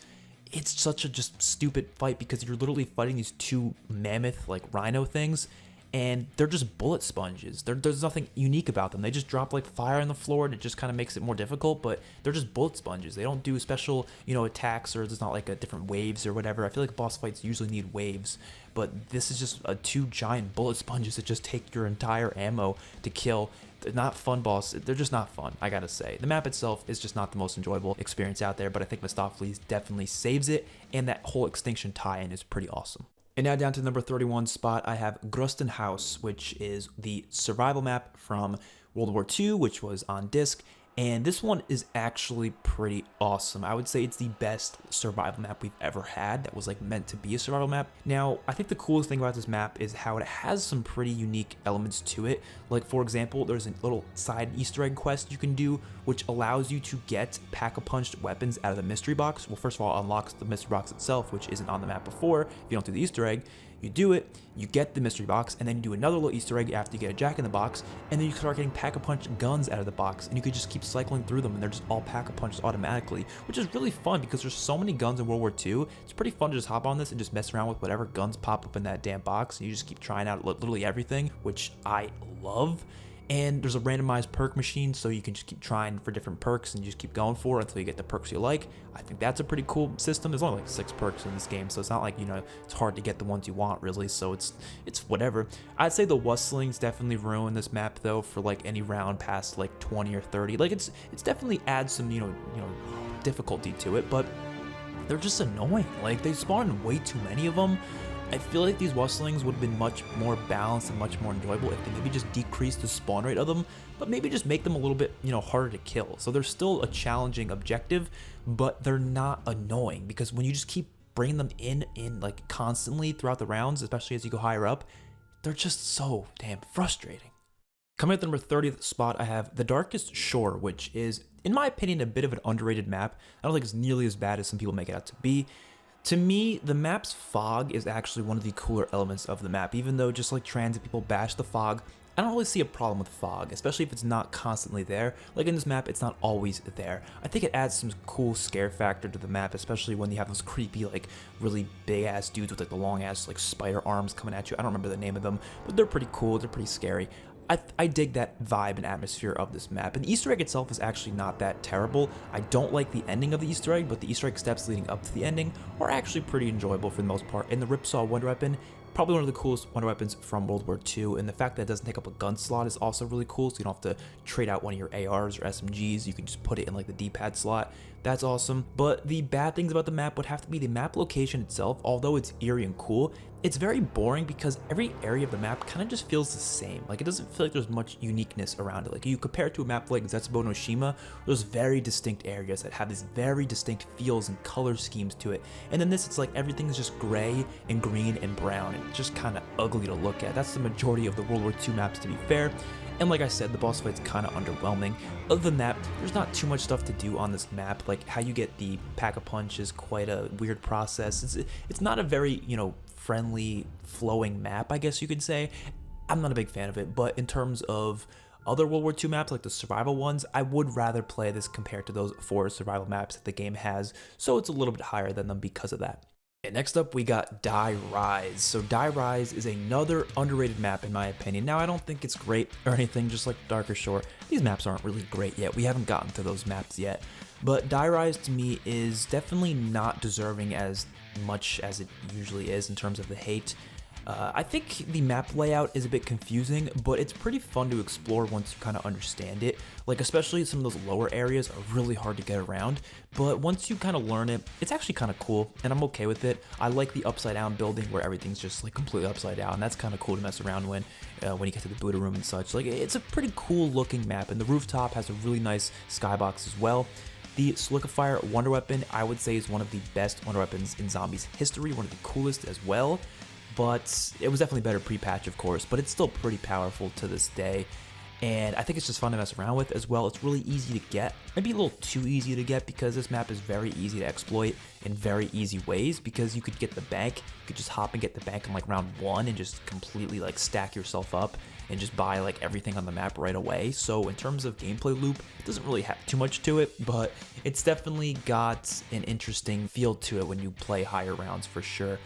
it's such a just stupid fight because you're literally fighting these two mammoth like rhino things, and they're just bullet sponges. There's nothing unique about them. They just drop like fire on the floor, and it just kind of makes it more difficult, but they're just bullet sponges. They don't do special, you know, attacks, or there's not like a different waves or whatever. I feel like boss fights usually need waves, but this is just two giant bullet sponges that just take your entire ammo to kill. They're not fun boss. They're just not fun, I gotta say. The map itself is just not the most enjoyable experience out there, but I think Mistopheles definitely saves it, and that whole Extinction tie-in is pretty awesome. And now down to number 31 spot, I have Grustenhaus, which is the survival map from World War II, which was on disc. And this one is actually pretty awesome. I would say it's the best survival map we've ever had that was like meant to be a survival map. Now, I think the coolest thing about this map is how it has some pretty unique elements to it. Like, for example, there's a little side Easter egg quest you can do, which allows you to get pack-a-punched weapons out of the mystery box. Well, first of all, it unlocks the mystery box itself, which isn't on the map before. If you don't do the Easter egg, you do it, you get the mystery box, and then you do another little Easter egg after you get a Jack in the Box, and then you start getting pack-a-punch guns out of the box, and you could just keep cycling through them, and they're just all pack-a-punches automatically, which is really fun because there's so many guns in World War II. It's pretty fun to just hop on this and just mess around with whatever guns pop up in that damn box, and you just keep trying out literally everything, which I love. And there's a randomized perk machine, so you can just keep trying for different perks and you just keep going for it until you get the perks you like. I think that's a pretty cool system. There's only like 6 perks in this game, so it's not like, you know, it's hard to get the ones you want, really, so it's whatever. I'd say the Wustlings definitely ruin this map, though, for like any round past like 20 or 30. Like, it's definitely adds some, you know, difficulty to it, but they're just annoying. Like, they spawn way too many of them. I feel like these Wustlings would have been much more balanced and much more enjoyable if they maybe just decreased the spawn rate of them, but maybe just make them a little bit, you know, harder to kill. So they're still a challenging objective, but they're not annoying, because when you just keep bringing them in like constantly throughout the rounds, especially as you go higher up, they're just so damn frustrating. Coming at the number 30th spot, I have The Darkest Shore, which is, in my opinion, a bit of an underrated map. I don't think it's nearly as bad as some people make it out to be. To me, the map's fog is actually one of the cooler elements of the map. Even though just like transit people bash the fog, I don't really see a problem with fog, especially if it's not constantly there. Like in this map, it's not always there. I think it adds some cool scare factor to the map, especially when you have those creepy, like really big ass dudes with like the long ass like spider arms coming at you. I don't remember the name of them, but they're pretty cool. They're pretty scary. I dig that vibe and atmosphere of this map, and the Easter egg itself is actually not that terrible. I don't like the ending of the Easter egg, but the Easter egg steps leading up to the ending are actually pretty enjoyable for the most part. And the Ripsaw Wonder Weapon, probably one of the coolest wonder weapons from World War II, and the fact that it doesn't take up a gun slot is also really cool, so you don't have to trade out one of your ARs or SMGs, you can just put it in like the D-pad slot. That's awesome. But the bad things about the map would have to be the map location itself. Although it's eerie and cool, it's very boring because every area of the map kind of just feels the same. Like, it doesn't feel like there's much uniqueness around it. Like, you compare it to a map like Zetsubo no Shima, there's very distinct areas that have these very distinct feels and color schemes to it. And then this, it's like everything is just gray and green and brown, and it's just kind of ugly to look at. That's the majority of the World War II maps, to be fair. And like I said, the boss fight's kind of underwhelming. Other than that, there's not too much stuff to do on this map. Like how you get the Pack-a-Punch is quite a weird process. It's not a very, friendly, flowing map, I guess you could say. I'm not a big fan of it, but in terms of other World War II maps, like the survival ones, I would rather play this compared to those 4 survival maps that the game has, so it's a little bit higher than them because of that. And next up, we got Die Rise. So Die Rise is another underrated map in my opinion. Now, I don't think it's great or anything, just like Darker Shore. These maps aren't really great yet. We haven't gotten to those maps yet. But Die Rise to me is definitely not deserving as much as it usually is in terms of the hate. I think the map layout is a bit confusing, but it's pretty fun to explore once you kind of understand it. Like especially some of those lower areas are really hard to get around, but once you kind of learn it, it's actually kind of cool, and I'm okay with it. I like the upside down building where everything's just like completely upside down. That's kind of cool to mess around when you get to the Buddha room and such. Like it's a pretty cool looking map, and the rooftop has a really nice skybox as well. The Solidifier Wonder Weapon, I would say, is one of the best wonder weapons in Zombies history, one of the coolest as well. But it was definitely better pre-patch, of course, but it's still pretty powerful to this day. And I think it's just fun to mess around with as well. It's really easy to get, maybe a little too easy to get, because this map is very easy to exploit in very easy ways, because you could get the bank, you could just hop and get the bank in like round 1 and just completely like stack yourself up and just buy like everything on the map right away. So in terms of gameplay loop, it doesn't really have too much to it, but it's definitely got an interesting feel to it when you play higher rounds for sure.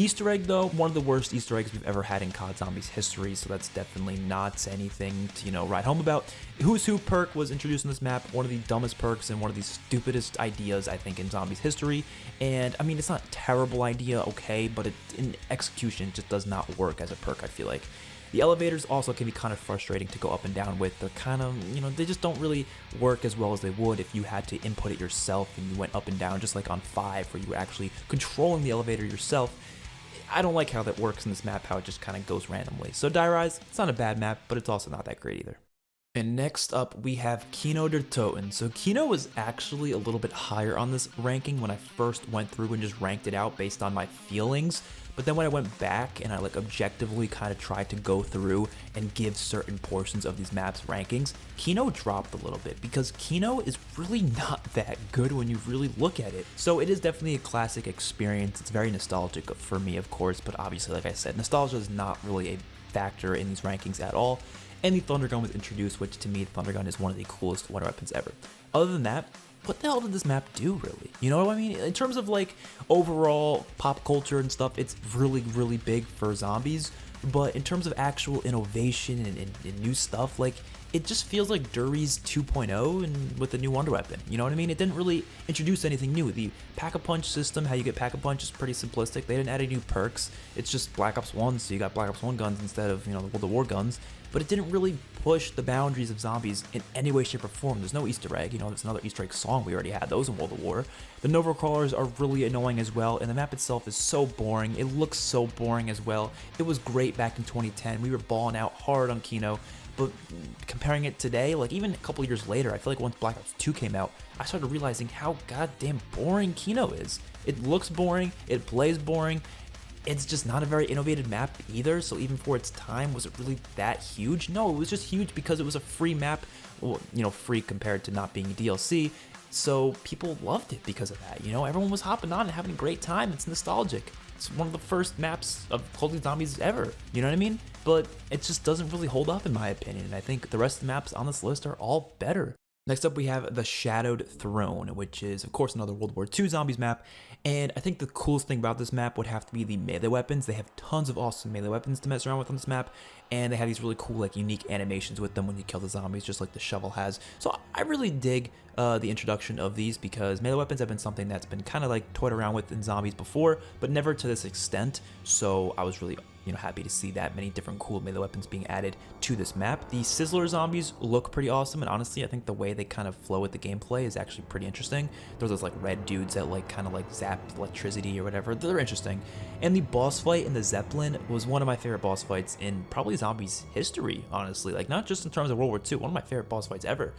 Easter egg though, one of the worst Easter eggs we've ever had in COD Zombies history, so that's definitely not anything to, write home about. Who's Who perk was introduced in this map, one of the dumbest perks and one of the stupidest ideas I think in Zombies history. And I mean, it's not a terrible idea, okay, but in execution it just does not work as a perk, I feel like. The elevators also can be kind of frustrating to go up and down with. They're kind of, they just don't really work as well as they would if you had to input it yourself and you went up and down, just like on 5 where you were actually controlling the elevator yourself. I don't like how that works in this map, how it just kind of goes randomly. So Die Rise, it's not a bad map, but it's also not that great either. And next up, we have Kino der Toten. So Kino was actually a little bit higher on this ranking when I first went through and just ranked it out based on my feelings. But then when I went back and I like objectively kind of tried to go through and give certain portions of these maps rankings, Kino dropped a little bit because Kino is really not that good when you really look at it. So it is definitely a classic experience. It's very nostalgic for me, of course, but obviously, like I said, nostalgia is not really a factor in these rankings at all. And the Thunder Gun was introduced, which to me, the Thunder Gun is one of the coolest wonder weapons ever. Other than that, what the hell did this map do, really? You know what I mean? In terms of like overall pop culture and stuff, it's really, really big for zombies. But in terms of actual innovation and new stuff, like it just feels like Dury's 2.0 and with a new wonder weapon. You know what I mean? It didn't really introduce anything new. The Pack-a-Punch system, how you get Pack-a-Punch is pretty simplistic. They didn't add any new perks. It's just Black Ops 1, so you got Black Ops 1 guns instead of, the World of War guns. But it didn't really push the boundaries of zombies in any way, shape, or form. There's no Easter egg. There's another Easter egg song. We already had those in World of War. The Nova Crawlers are really annoying as well, and the map itself is so boring. It looks so boring as well. It was great back in 2010. We were balling out hard on Kino, but comparing it today, like even a couple years later, I feel like once Black Ops 2 came out, I started realizing how goddamn boring Kino is. It looks boring. It plays boring. It's just not a very innovative map either, so even for its time, was it really that huge? No, it was just huge because it was a free map, well, free compared to not being a DLC, so people loved it because of that, Everyone was hopping on and having a great time. It's nostalgic. It's one of the first maps of Call of Duty Zombies ever, you know what I mean? But it just doesn't really hold up in my opinion, and I think the rest of the maps on this list are all better. Next up, we have the Shadowed Throne, which is, of course, another World War II Zombies map. And I think the coolest thing about this map would have to be the melee weapons. They have tons of awesome melee weapons to mess around with on this map. And they have these really cool, like, unique animations with them when you kill the zombies, just like the shovel has. So I really dig the introduction of these because melee weapons have been something that's been kind of, like, toyed around with in zombies before, but never to this extent. So I was really happy to see that many different cool melee weapons being added to this map. The Sizzler zombies look pretty awesome, and honestly, I think the way they kind of flow with the gameplay is actually pretty interesting. There's those like red dudes that like kind of like zap electricity or whatever. They're interesting. And the boss fight in the Zeppelin was one of my favorite boss fights in probably Zombies history, honestly. Like not just in terms of World War II, one of my favorite boss fights ever.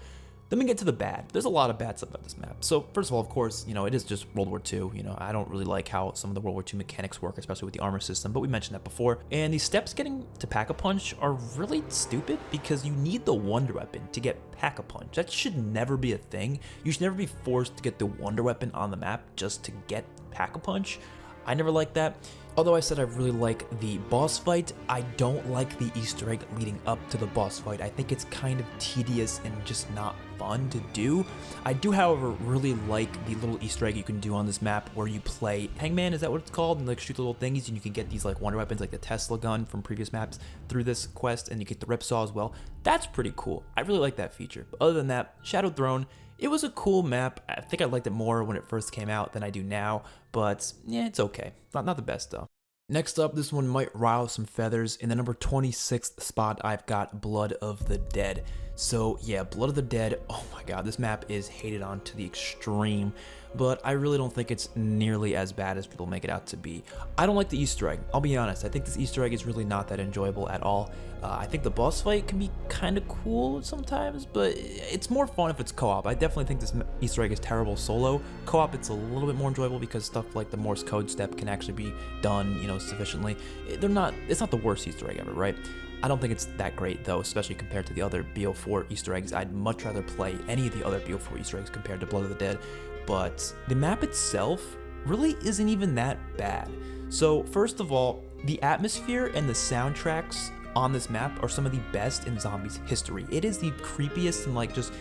Then we get to the bad. There's a lot of bad stuff about this map. So first of all, of course, it is just World War II. I don't really like how some of the World War II mechanics work, especially with the armor system, but we mentioned that before. And these steps getting to Pack-a-Punch are really stupid because you need the Wonder Weapon to get Pack-a-Punch. That should never be a thing. You should never be forced to get the Wonder Weapon on the map just to get Pack-a-Punch. I never liked that. Although I said I really like the boss fight, I don't like the Easter egg leading up to the boss fight. I think it's kind of tedious and just not fun to do. I do, however, really like the little Easter egg you can do on this map where you play Hangman, is that what it's called? And like shoot the little thingies and you can get these like wonder weapons like the Tesla gun from previous maps through this quest, and you get the Ripsaw as well. That's pretty cool. I really like that feature. But other than that, Shadow Throne, it was a cool map. I think I liked it more when it first came out than I do now, but yeah, it's okay. Not the best though. Next up, this one might rile some feathers. In the number 26th spot, I've got Blood of the Dead. So yeah, Blood of the Dead, oh my god, this map is hated on to the extreme, but I really don't think it's nearly as bad as people make it out to be. I don't like the Easter egg, I'll be honest. I think this Easter egg is really not that enjoyable at all. I think the boss fight can be kind of cool sometimes, but it's more fun if it's co-op. I definitely think this Easter egg is terrible solo. Co-op, it's a little bit more enjoyable because stuff like the Morse code step can actually be done, sufficiently. It's not the worst Easter egg ever, right? I don't think it's that great though, especially compared to the other BO4 Easter eggs. I'd much rather play any of the other BO4 Easter eggs compared to Blood of the Dead, but the map itself really isn't even that bad. So first of all, the atmosphere and the soundtracks on this map are some of the best in Zombies history. It is the creepiest and like just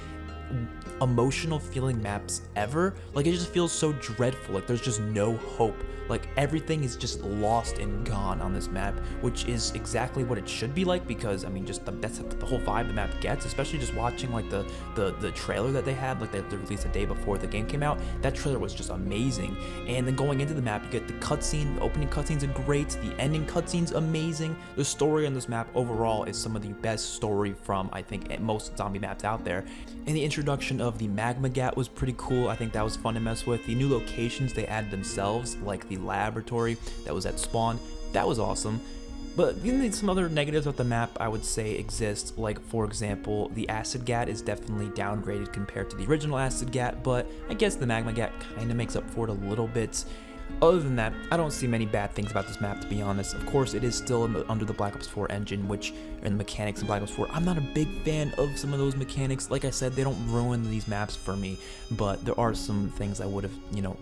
emotional feeling maps ever. Like it just feels so dreadful, like there's just no hope. Like everything is just lost and gone on this map, which is exactly what it should be like, because I mean just that's the whole vibe the map gets, especially just watching like the trailer that they had, like they released a day before the game came out. That trailer was just amazing. And then going into the map, you get the cutscene. The opening cutscenes are great, the ending cutscene's amazing. The story on this map overall is some of the best story from, I think, most zombie maps out there. And the introduction of the magma gat was pretty cool. I think that was fun to mess with. The new locations they added themselves, like the laboratory that was at spawn, that was awesome. But some other negatives of the map I would say exist, like for example, the acid gat is definitely downgraded compared to the original acid gat, but I guess the magma gat kind of makes up for it a little bit. Other than that, I don't see many bad things about this map, to be honest. Of course, it is still under the Black Ops 4 engine, and the mechanics in Black Ops 4, I'm not a big fan of some of those mechanics. Like I said, they don't ruin these maps for me, but there are some things I would have,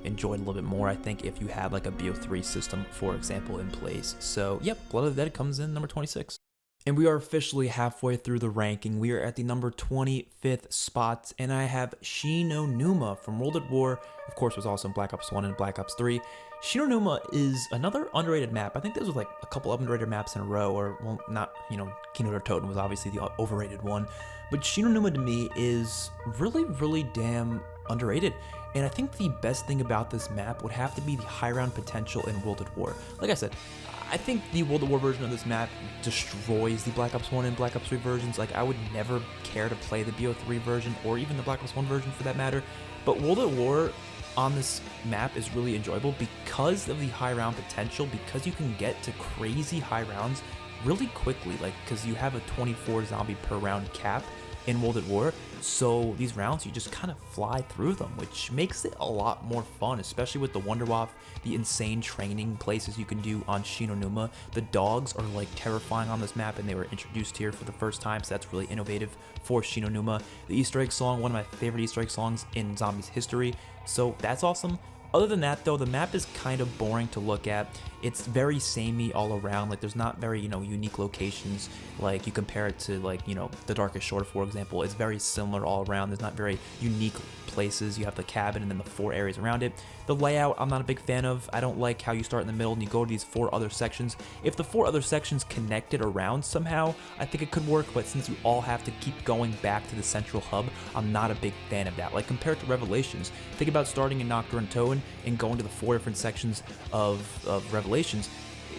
enjoyed a little bit more, I think, if you had like a BO3 system, for example, in place. So, yep, Blood of the Dead comes in number 26. And we are officially halfway through the ranking. We are at the number 25th spot, and I have Shinonuma from World at War. Of course, was also in Black Ops 1 and Black Ops 3. Shinonuma is another underrated map. I think there's like a couple of underrated maps in a row, or well, not, Keynote or Totem was obviously the overrated one. But Shinonuma to me is really, really damn underrated. And I think the best thing about this map would have to be the high round potential in World at War. Like I said, I think the World at War version of this map destroys the Black Ops 1 and Black Ops 3 versions. Like, I would never care to play the BO3 version, or even the Black Ops 1 version for that matter. But World at War on this map is really enjoyable because of the high round potential, because you can get to crazy high rounds really quickly, like, because you have a 24 zombie per round cap in World at War, so these rounds you just kind of fly through them, which makes it a lot more fun, especially with the Wunderwaffe, the insane training places you can do on Shinonuma. The dogs are like terrifying on this map, and they were introduced here for the first time, so that's really innovative for Shinonuma. The Easter egg song, one of my favorite Easter egg songs in Zombies history, so that's awesome. Other than that though, the map is kind of boring to look at. It's very samey all around. Like, there's not very, unique locations. Like, you compare it to, like, the Darkest Shore, for example. It's very similar all around. There's not very unique places. You have the cabin and then the 4 areas around it. The layout, I'm not a big fan of. I don't like how you start in the middle and you go to these 4 other sections. If the 4 other sections connected around somehow, I think it could work, but since you all have to keep going back to the central hub, I'm not a big fan of that. Like, compared to Revelations, think about starting in Nocturne Tone and going to the 4 different sections of Revelations.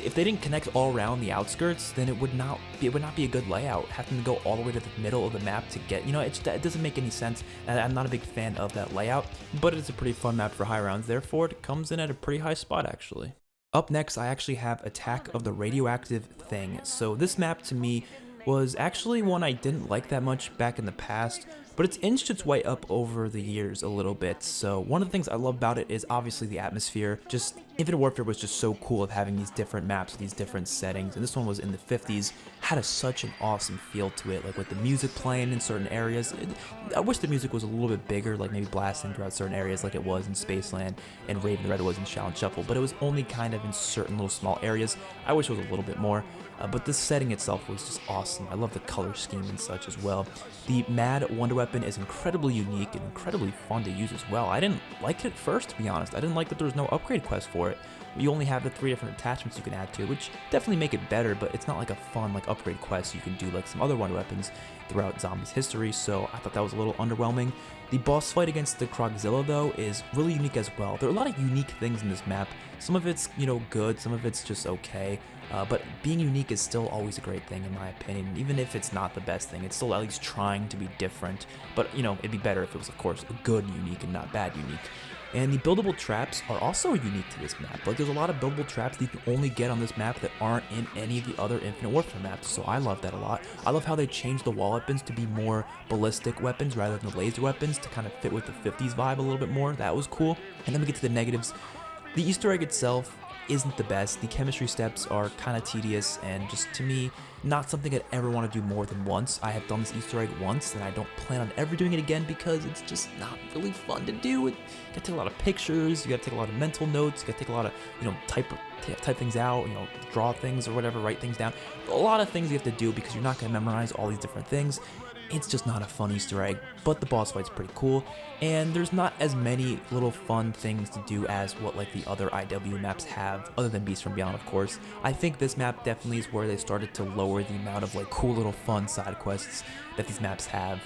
If they didn't connect all around the outskirts, then it would not be a good layout. Having to go all the way to the middle of the map to get, it doesn't make any sense. And I'm not a big fan of that layout, but it's a pretty fun map for high rounds. Therefore, it comes in at a pretty high spot, actually. Up next, I actually have Attack of the Radioactive Thing. So this map to me was actually one I didn't like that much back in the past, but it's inched its way up over the years a little bit. So one of the things I love about it is obviously the atmosphere. Just Infinite Warfare was just so cool of having these different maps with these different settings, and this one was in the 50s, had such an awesome feel to it, like with the music playing in certain areas. I wish the music was a little bit bigger, like maybe blasting throughout certain areas like it was in Spaceland and Raven the Red was in Shout and Shuffle, but it was only kind of in certain little small areas. I wish it was a little bit more. But this setting itself was just awesome. I love the color scheme and such as well. The Mad Wonder Weapon is incredibly unique and incredibly fun to use as well. I didn't like it at first, to be honest. I didn't like that there was no upgrade quest for it. You only have the 3 different attachments you can add to it, which definitely make it better, but it's not like a fun like upgrade quest you can do like some other Wonder Weapons throughout Zombies history, so I thought that was a little underwhelming. The boss fight against the Krogzilla, though, is really unique as well. There are a lot of unique things in this map. Some of it's, good, some of it's just okay. But being unique is still always a great thing in my opinion. Even if it's not the best thing, it's still at least trying to be different. But, it'd be better if it was, of course, a good unique and not bad unique. And the buildable traps are also unique to this map. Like, there's a lot of buildable traps that you can only get on this map that aren't in any of the other Infinite Warfare maps, so I love that a lot. I love how they changed the wall weapons to be more ballistic weapons rather than the laser weapons to kind of fit with the 50s vibe a little bit more. That was cool. And then we get to the negatives. The Easter egg itself isn't the best. The chemistry steps are kind of tedious and just, to me, not something I'd ever want to do more than once. I have done this Easter egg once and I don't plan on ever doing it again because it's just not really fun to do. You gotta take a lot of pictures, you gotta take a lot of mental notes, you gotta take a lot of, type things out, draw things or whatever, write things down. A lot of things you have to do because you're not gonna memorize all these different things. It's just not a fun Easter egg, but the boss fight's pretty cool, and there's not as many little fun things to do as what like the other IW maps have, other than Beast from Beyond, of course. I think this map definitely is where they started to lower the amount of like cool little fun side quests that these maps have.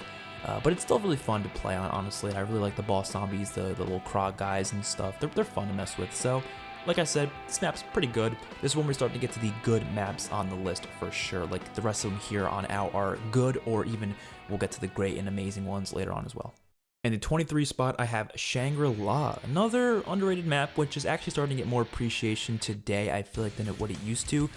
But it's still really fun to play on, honestly, and I really like the boss zombies, the little Krog guys and stuff. They're fun to mess with, so like I said, this map's pretty good. This is when we're starting to get to the good maps on the list for sure. Like the rest of them here on out are good, or even we'll get to the great and amazing ones later on as well. In the 23 spot, I have Shangri-La, another underrated map, which is actually starting to get more appreciation today, I feel like, than what it used to.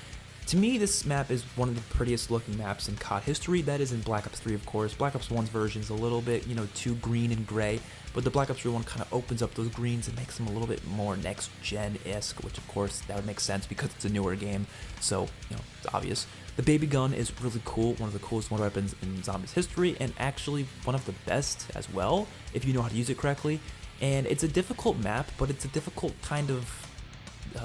To me, this map is one of the prettiest looking maps in COD history. That is in Black Ops 3, of course. Black Ops 1's version is a little bit, too green and gray, but the Black Ops 3 one kind of opens up those greens and makes them a little bit more next-gen-esque, which, of course, that would make sense because it's a newer game, so, it's obvious. The baby gun is really cool, one of the coolest wonder weapons in Zombies history, and actually one of the best as well, if you know how to use it correctly. And it's a difficult map, but it's a difficult kind of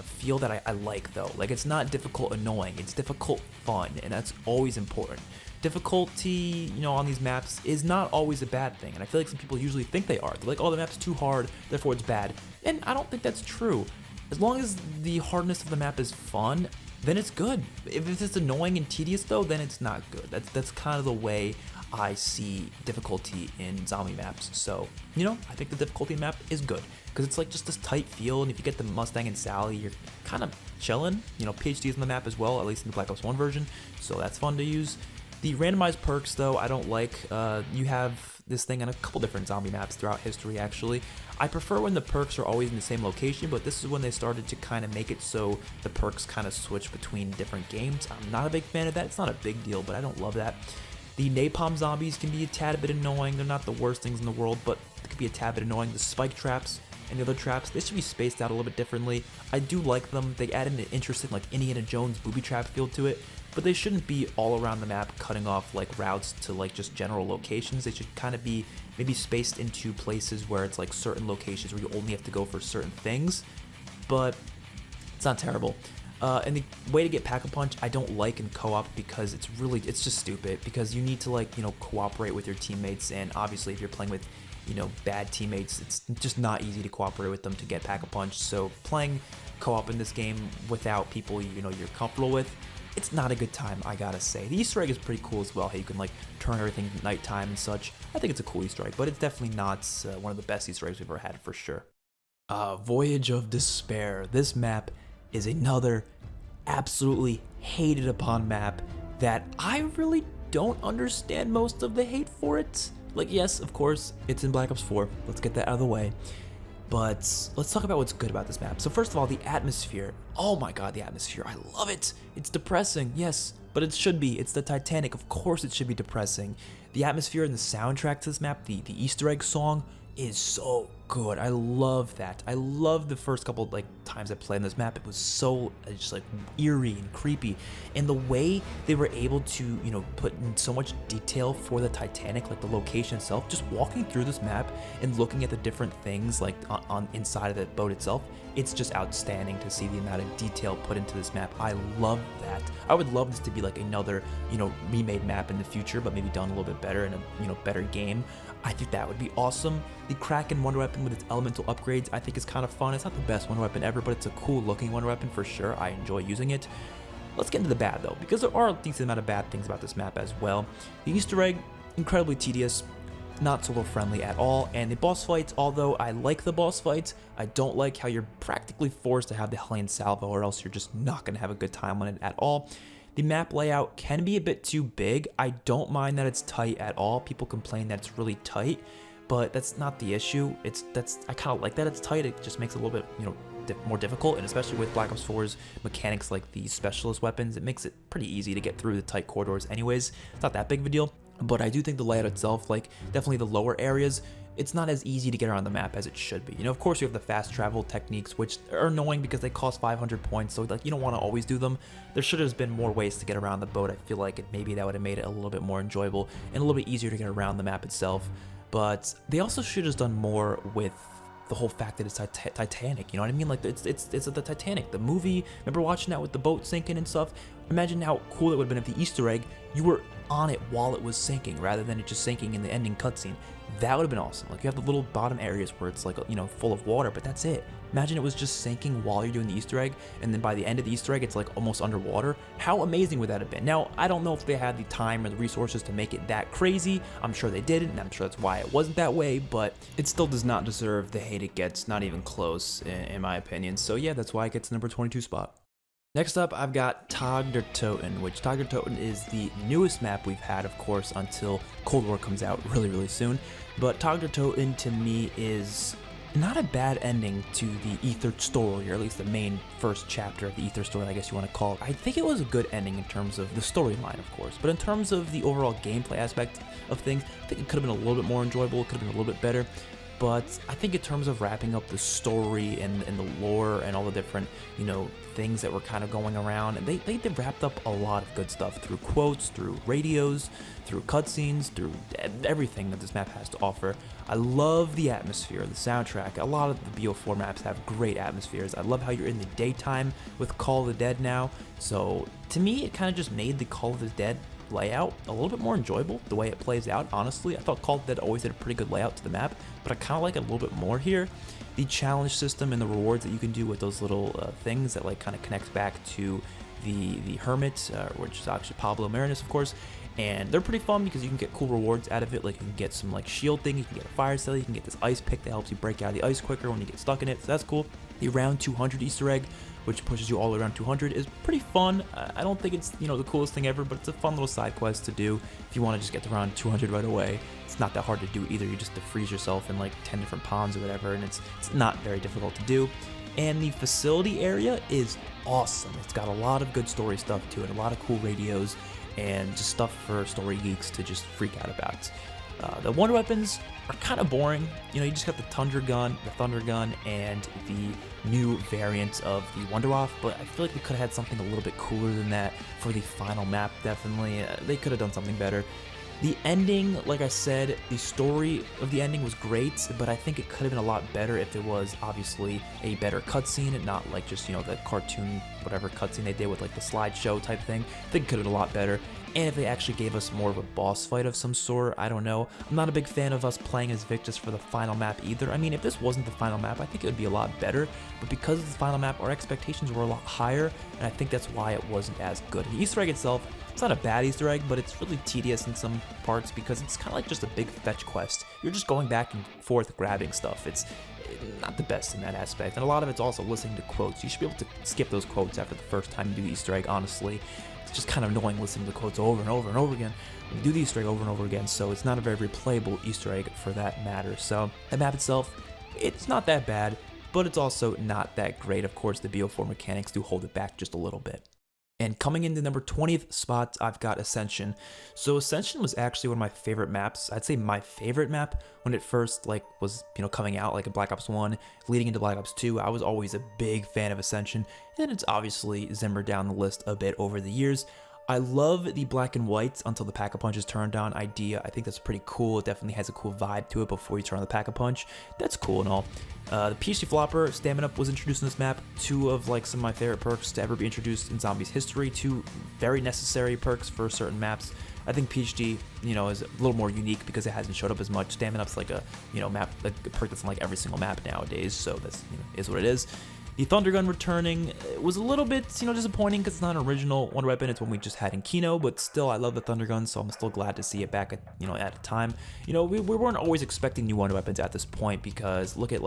feel that I like, though. Like, it's not difficult annoying, it's difficult fun, and that's always important. Difficulty, on these maps is not always a bad thing, and I feel like some people usually think they are. They're like, oh, the map's too hard, therefore it's bad. And I don't think that's true. As long as the hardness of the map is fun, then it's good. If it's annoying and tedious, though, then it's not good. That's kind of the way I see difficulty in zombie maps. So, I think the difficulty map is good because it's like just this tight feel, and if you get the Mustang and Sally, you're kind of chilling. PhD's on the map as well, at least in the Black Ops 1 version, so that's fun to use. The randomized perks, though, I don't like. You have this thing on a couple different zombie maps throughout history, actually. I prefer when the perks are always in the same location, but this is when they started to kind of make it so the perks kind of switch between different games. I'm not a big fan of that. It's not a big deal, but I don't love that. The napalm zombies can be a tad bit annoying. They're not the worst things in the world, but they could be a tad bit annoying. The spike traps and the other traps, they should be spaced out a little bit differently. I do like them. They add an interesting, like, Indiana Jones booby trap feel to it, but they shouldn't be all around the map cutting off like routes to like just general locations. They should kind of be maybe spaced into places where it's like certain locations where you only have to go for certain things, but it's not terrible. And the way to get Pack-a-Punch I don't like in co-op because it's just stupid, because you need to like, cooperate with your teammates, and obviously if you're playing with, bad teammates, it's just not easy to cooperate with them to get Pack-a-Punch. So playing co-op in this game without people, you're comfortable with, it's not a good time, I gotta say. The Easter egg is pretty cool as well, how you can like turn everything nighttime and such. I think it's a cool Easter egg, but it's definitely not one of the best Easter eggs we've ever had for sure. Voyage of Despair. This map is another absolutely hated upon map that I really don't understand most of the hate for it. Like, yes, of course, it's in Black Ops 4. Let's get that out of the way. But let's talk about what's good about this map. So first of all, the atmosphere. Oh my god, the atmosphere. I love it. It's depressing, yes, but it should be. It's the Titanic. Of course it should be depressing. The atmosphere and the soundtrack to this map, the Easter egg song, is so good. I love that. I love the first couple like times I played on this map. It was so just like eerie and creepy, and the way they were able to, you know, put in so much detail for the Titanic, like the location itself. Just walking through this map and looking at the different things like on inside of the boat itself, it's just outstanding to see the amount of detail put into this map. I love that. I would love this to be like another, you know, remade map in the future, but maybe done a little bit better in a, you know, better game. I think that would be awesome. The Kraken Wonder Weapon with its elemental upgrades I think is kind of fun. It's not the best Wonder Weapon ever, but it's a cool looking Wonder Weapon for sure. I enjoy using it. Let's get into the bad though, because there are a decent amount of bad things about this map as well. The Easter egg, incredibly tedious, not solo friendly at all, and the boss fights, although I like the boss fights, I don't like how you're practically forced to have the Hellion Salvo or else you're just not going to have a good time on it at all. The map layout can be a bit too big. I don't mind that it's tight at all. People complain that it's really tight, but that's not the issue. I kind of like that it's tight. It just makes it a little bit, you know, more difficult, and especially with Black Ops 4's mechanics like the specialist weapons, it makes it pretty easy to get through the tight corridors anyways. It's not that big of a deal, but I do think the layout itself, like definitely the lower areas, it's not as easy to get around the map as it should be. You know, of course you have the fast travel techniques, which are annoying because they cost 500 points, so like you don't want to always do them. There should have been more ways to get around the boat. I feel like maybe that would have made it a little bit more enjoyable and a little bit easier to get around the map itself. But they also should have done more with the whole fact that it's Titanic, you know what I mean? Like it's the Titanic, the movie. Remember watching that with the boat sinking and stuff? Imagine how cool it would have been if the Easter egg, you were on it while it was sinking rather than it just sinking in the ending cutscene. That would have been awesome. Like you have the little bottom areas where it's like, you know, full of water, but that's it. Imagine it was just sinking while you're doing the Easter egg, and then by the end of the Easter egg, it's like almost underwater. How amazing would that have been? Now, I don't know if they had the time or the resources to make it that crazy. I'm sure they didn't, and I'm sure that's why it wasn't that way, but it still does not deserve the hate it gets, not even close, in my opinion. So yeah, that's why it gets the number 22 spot. Next up, I've got Tag der Toten, which Tag der Toten is the newest map we've had, of course, until Cold War comes out really soon. But Tag der Toten, to me, is not a bad ending to the Ether story, or at least the main first chapter of the Ether story, I guess you want to call it. I think it was a good ending in terms of the storyline, of course, but in terms of the overall gameplay aspect of things, I think it could have been a little bit more enjoyable, it could have been a little bit better. But I think in terms of wrapping up the story and the lore and all the different, you know, things that were kind of going around, and they wrapped up a lot of good stuff through quotes, through radios, through cutscenes, through everything that this map has to offer. I love the atmosphere, the soundtrack. A lot of the BO4 maps have great atmospheres. I love how you're in the daytime with Call of the Dead now. So to me, it kind of just made the Call of the Dead layout a little bit more enjoyable, the way it plays out. Honestly, I thought Call of Duty always did a pretty good layout to the map, but I kind of like it a little bit more here. The challenge system and the rewards that you can do with those little things that like kind of connects back to the Hermit, which is actually Pablo Marinus, of course, and they're pretty fun because you can get cool rewards out of it. Like you can get some like shield thing, you can get a fire cell, you can get this ice pick that helps you break out of the ice quicker when you get stuck in it, so that's cool. The round 200 Easter egg, which pushes you all the way around 200, is pretty fun. I don't think it's, you know, the coolest thing ever, but it's a fun little side quest to do if you want to just get to around 200 right away. It's not that hard to do either. You just defreeze yourself in like 10 different ponds or whatever, and it's not very difficult to do. And the facility area is awesome. It's got a lot of good story stuff to it, a lot of cool radios, and just stuff for story geeks to just freak out about. The wonder weapons are kind of boring. You know, you just got the Thunder Gun, and the new variant of the Wunderwaffe, but I feel like they could have had something a little bit cooler than that for the final map, definitely. They could have done something better. The ending, like I said, the story of the ending was great, but I think it could have been a lot better if it was obviously a better cutscene and not like just, you know, the cartoon, whatever cutscene they did with like the slideshow type thing. I think it could have been a lot better. And if they actually gave us more of a boss fight of some sort, I don't know. I'm not a big fan of us playing as Victus for the final map either. I mean, if this wasn't the final map, I think it would be a lot better. But because it's the final map, our expectations were a lot higher, and I think that's why it wasn't as good. The Easter egg itself, it's not a bad Easter egg, but it's really tedious in some parts because it's kind of like just a big fetch quest. You're just going back and forth grabbing stuff. It's not the best in that aspect, and a lot of it's also listening to quotes. You should be able to skip those quotes after the first time you do the Easter egg, honestly. It's just kind of annoying listening to quotes over and over and over again when you do the Easter egg over and over again, so it's not a very replayable Easter egg for that matter. So the map itself, It's not that bad, but it's also not that great. Of course, the BO4 mechanics do hold it back just a little bit. And coming into number 20th spot, I've got Ascension. So Ascension was actually one of my favorite maps. I'd say my favorite map when it first was coming out, like in Black Ops 1, leading into Black Ops 2. I was always a big fan of Ascension, and it's obviously simmered down the list a bit over the years. I love the black and white until the Pack-a-Punch is turned on idea. I think that's pretty cool. It definitely has a cool vibe to it before you turn on the Pack-a-Punch. That's cool and all. The PhD Flopper Stamina was introduced in this map. Two of some of my favorite perks to ever be introduced in Zombies history. Two very necessary perks for certain maps. I think PhD, is a little more unique because it hasn't showed up as much. Stamina Up's like a, map, a perk that's in every single map nowadays. So that's, is what it is. The Thunder Gun returning was a little bit, disappointing because it's not an original Wonder Weapon. It's one we just had in Kino, but still, I love the Thunder Gun, so I'm still glad to see it back at, at a time. We weren't always expecting new Wonder Weapons at this point because look at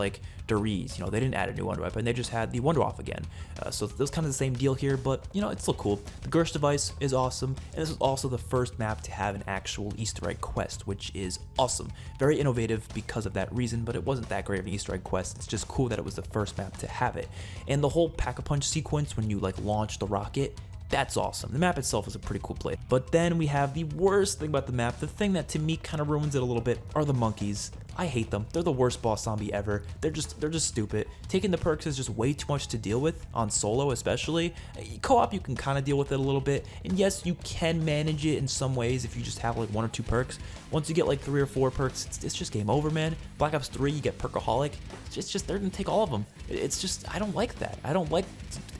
Deriz, they didn't add a new Wonder Weapon, they just had the Wonder Off again. So it was kind of the same deal here, but it's still cool. The Gersh device is awesome, and this is also the first map to have an actual Easter egg quest, which is awesome. Very innovative because of that reason, but it wasn't that great of an Easter egg quest. It's just cool that it was the first map to have it. And the whole Pack-a-Punch sequence when you launch the rocket, that's awesome. The map itself is a pretty cool play. But then we have the worst thing about the map, the thing that to me kind of ruins it a little bit, are the monkeys. I hate them. They're the worst boss zombie ever. They're just stupid. Taking the perks is just way too much to deal with, on solo especially. Co-op you can kind of deal with it a little bit, and yes, you can manage it in some ways if you just have one or two perks. Once you get 3 or 4 perks, it's just game over, man. Black Ops 3, you get Perkaholic. It's just they're gonna take all of them. It's just, I don't like that. I don't like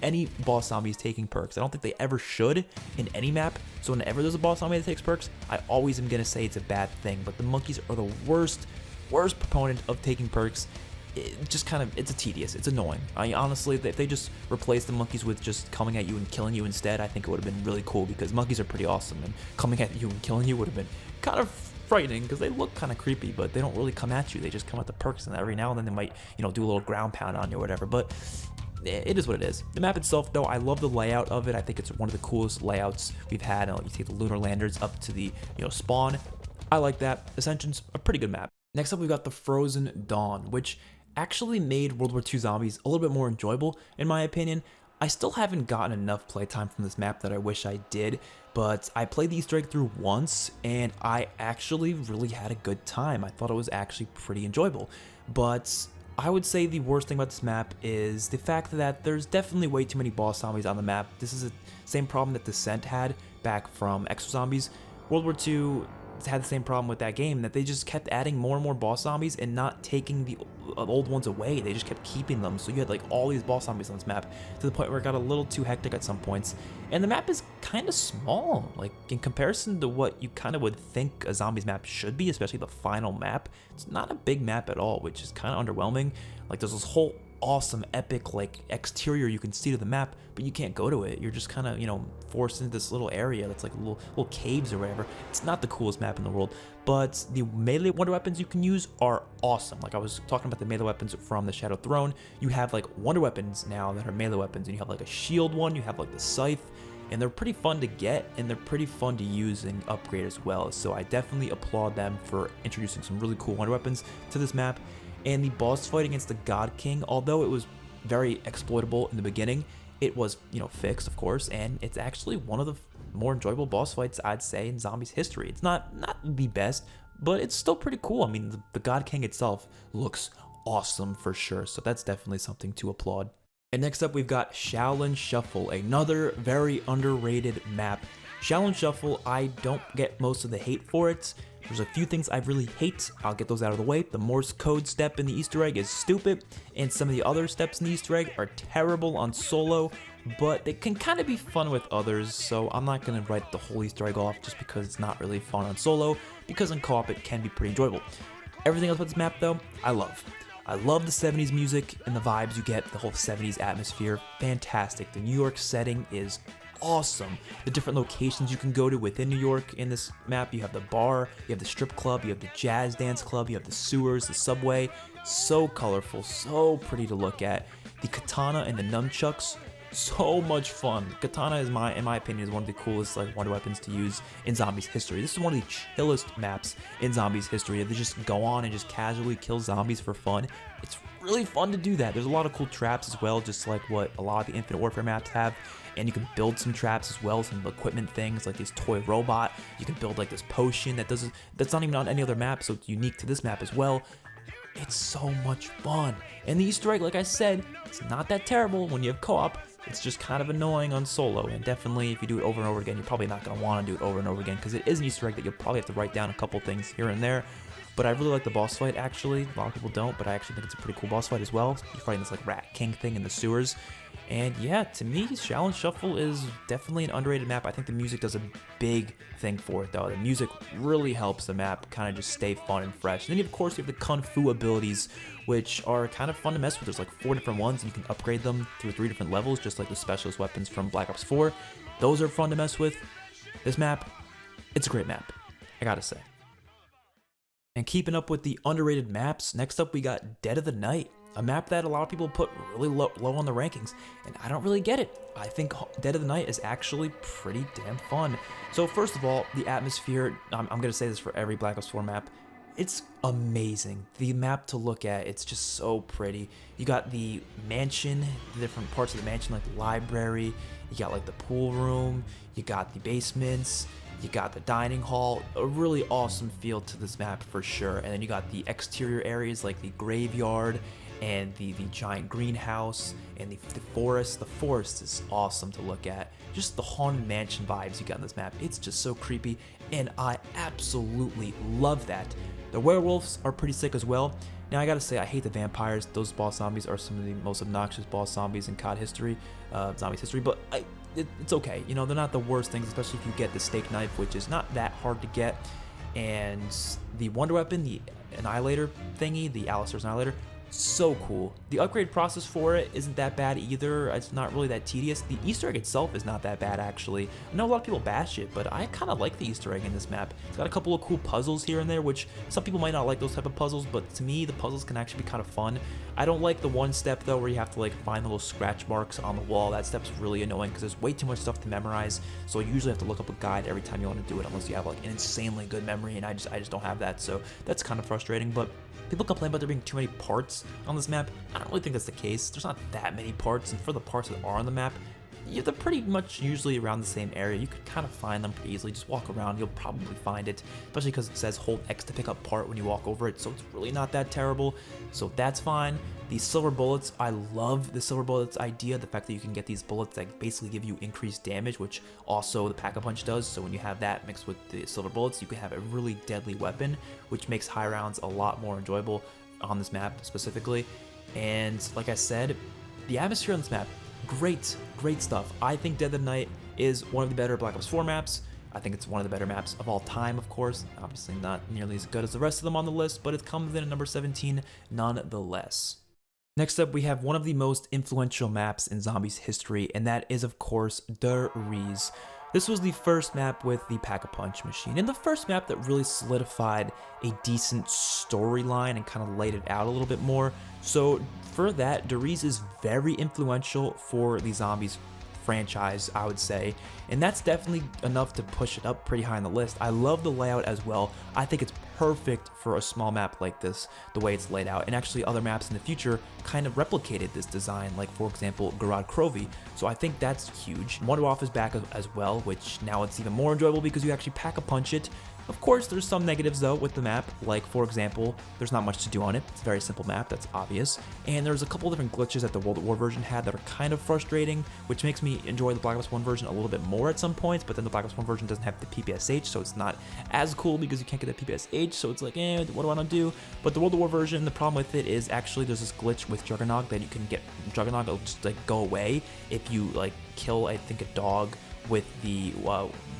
any boss zombies taking perks. I don't think they ever should in any map. So whenever there's a boss zombie that takes perks, I always am gonna say it's a bad thing. But the monkeys are the worst proponent of taking perks. It's tedious, it's annoying. Honestly, if they just replaced the monkeys with just coming at you and killing you instead, I think it would have been really cool because monkeys are pretty awesome, and coming at you and killing you would have been kind of frightening because they look kind of creepy, but they don't really come at you. They just come at the perks, and every now and then they might, do a little ground pound on you or whatever, but it is what it is. The map itself, though, I love the layout of it. I think it's one of the coolest layouts we've had. You take the lunar landers up to the, spawn. I like that. Ascension's a pretty good map. Next up, we've got the Frozen Dawn, which actually made World War II Zombies a little bit more enjoyable, in my opinion. I still haven't gotten enough playtime from this map that I wish I did, but I played the Easter egg through once, and I actually really had a good time. I thought it was actually pretty enjoyable, but I would say the worst thing about this map is the fact that there's definitely way too many boss zombies on the map. This is the same problem that Descent had back from Exo Zombies. World War II had the same problem with that game, that they just kept adding more and more boss zombies and not taking the old ones away. They just kept keeping them, so you had all these boss zombies on this map to the point where it got a little too hectic at some points. And the map is kind of small, in comparison to what you kind of would think a zombies map should be, especially the final map. It's not a big map at all, which is kind of underwhelming. There's this whole awesome epic exterior you can see to the map, but you can't go to it. You're just kind of forced into this little area that's little caves or whatever. It's not the coolest map in the world, but the melee wonder weapons you can use are awesome. I was talking about the melee weapons from the Shadow Throne. You have wonder weapons now that are melee weapons, and you have a shield one, you have the scythe, and they're pretty fun to get, and they're pretty fun to use and upgrade as well. So I definitely applaud them for introducing some really cool wonder weapons to this map. And the boss fight against the God King, although it was very exploitable in the beginning, it was, fixed, of course, and it's actually one of the more enjoyable boss fights, I'd say, in Zombies history. It's not the best, but it's still pretty cool. I mean, the God King itself looks awesome for sure, so that's definitely something to applaud. And next up, we've got Shaolin Shuffle, another very underrated map. Shaolin Shuffle, I don't get most of the hate for it. There's a few things I really hate. I'll get those out of the way. The Morse code step in the Easter egg is stupid, and some of the other steps in the Easter egg are terrible on solo, but they can kind of be fun with others, so I'm not going to write the whole Easter egg off just because it's not really fun on solo, because in co-op it can be pretty enjoyable. Everything else about this map, though, I love. I love the 70s music and the vibes you get, the whole 70s atmosphere. Fantastic. The New York setting is awesome. The different locations you can go to within New York in this map. You have the bar, you have the strip club, you have the jazz dance club, you have the sewers, the subway. So colorful, so pretty to look at. The katana and the nunchucks, so much fun. Katana is in my opinion, is one of the coolest like wonder weapons to use in Zombies history. This is one of the chillest maps in Zombies history. They just go on and just casually kill zombies for fun. It's really fun to do that. There's a lot of cool traps as well, just like what a lot of the Infinite Warfare maps have. And you can build some traps as well, some equipment things like this toy robot. You can build like this potion that's not even on any other map, so it's unique to this map as well. It's so much fun. And the Easter egg, like I said, it's not that terrible when you have co-op. It's just kind of annoying on solo, and definitely if you do it over and over again, you're probably not going to want to do it over and over again, because it is an Easter egg that you'll probably have to write down a couple things here and there. But I really like the boss fight, actually. A lot of people don't, but I actually think it's a pretty cool boss fight as well. You're fighting this like Rat King thing in the sewers. And yeah, to me, Challenge Shuffle is definitely an underrated map. I think the music does a big thing for it, though. The music really helps the map kind of just stay fun and fresh. And then, of course, you have the Kung Fu abilities, which are kind of fun to mess with. There's like 4 different ones, and you can upgrade them through 3 different levels, just like the specialist weapons from Black Ops 4. Those are fun to mess with. This map, it's a great map, I gotta say. And keeping up with the underrated maps, next up we got Dead of the Night, a map that a lot of people put really low on the rankings, and I don't really get it. I think Dead of the Night is actually pretty damn fun. So first of all, the atmosphere, I'm going to say this for every Black Ops 4 map, it's amazing. The map to look at, it's just so pretty. You got the mansion, the different parts of the mansion, like the library, you got like the pool room, you got the basements, you got the dining hall, a really awesome feel to this map for sure. And then you got the exterior areas like the graveyard and the giant greenhouse and the forest. The forest is awesome to look at. Just the haunted mansion vibes you got in this map. It's just so creepy, and I absolutely love that. The werewolves are pretty sick as well. Now I gotta say, I hate the vampires. Those boss zombies are some of the most obnoxious boss zombies in COD history, zombies history, but it's okay. You know, they're not the worst things, especially if you get the steak knife, which is not that hard to get. And the wonder weapon, the annihilator thingy, the Alistair's annihilator, so cool. The upgrade process for it isn't that bad either. It's not really that tedious. The Easter egg itself is not that bad, actually. I know a lot of people bash it, but I kind of like the Easter egg in this map. It's got a couple of cool puzzles here and there, which some people might not like those type of puzzles, but to me, the puzzles can actually be kind of fun. I don't like the one step, though, where you have to like find little scratch marks on the wall. That step's really annoying because there's way too much stuff to memorize, so you usually have to look up a guide every time you want to do it, unless you have like an insanely good memory, and I just don't have that, so that's kind of frustrating. But people complain about there being too many parts on this map. I don't really think that's the case. There's not that many parts, and for the parts that are on the map, yeah, they're pretty much usually around the same area. You could kind of find them pretty easily. Just walk around, you'll probably find it, especially because it says hold X to pick up part when you walk over it, so it's really not that terrible. So that's fine. These silver bullets, I love the silver bullets idea, the fact that you can get these bullets that basically give you increased damage, which also the Pack-a-Punch does. So when you have that mixed with the silver bullets, you can have a really deadly weapon, which makes high rounds a lot more enjoyable on this map specifically. And like I said, the atmosphere on this map, great stuff. I think Dead of the Night is one of the better Black Ops 4 maps. I think it's one of the better maps of all time, of course. Obviously not nearly as good as the rest of them on the list, but it comes in at number 17 nonetheless. Next up, we have one of the most influential maps in Zombies history, and that is, of course, WWII. This was the first map with the Pack-a-Punch machine, and the first map that really solidified a decent storyline and kind of laid it out a little bit more. So for that, WWII is very influential for the Zombies franchise, I would say, and that's definitely enough to push it up pretty high on the list. I love the layout as well. I think it's perfect for a small map like this, the way it's laid out, and actually other maps in the future kind of replicated this design, like for example Garad Krovi, so I think that's huge. Wonder Off is back as well, which now it's even more enjoyable because you actually Pack-a-Punch it. Of course, there's some negatives though with the map, like for example, there's not much to do on it. It's a very simple map, that's obvious, and there's a couple different glitches that the World at War version had that are kind of frustrating, which makes me enjoy the Black Ops 1 version a little bit more at some points, but then the Black Ops 1 version doesn't have the PPSH, so it's not as cool because you can't get that PPSH, so it's like, what do I want to do? But the World at War version, the problem with it is actually there's this glitch with Juggernaut that you can get, Juggernaut will just like go away if you like kill, I think, a dog with the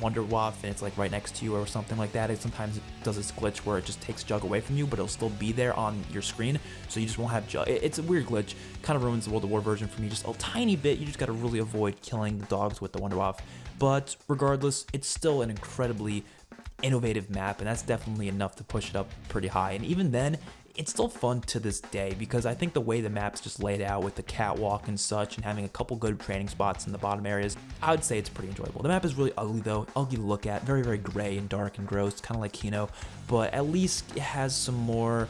Wonder Waff and it's like right next to you or something like that. It sometimes does this glitch where it just takes Jug away from you, but it'll still be there on your screen, so you just won't have Jug. It's a weird glitch, kind of ruins the World at War version for me just a tiny bit. You just gotta really avoid killing the dogs with the Wonder Waff, but regardless, it's still an incredibly innovative map, and that's definitely enough to push it up pretty high. And even then, it's still fun to this day because I think the way the map's just laid out with the catwalk and such and having a couple good training spots in the bottom areas, I would say it's pretty enjoyable. The map is really ugly though, ugly to look at, very, very gray and dark and gross, kind of like Kino, but at least it has some more.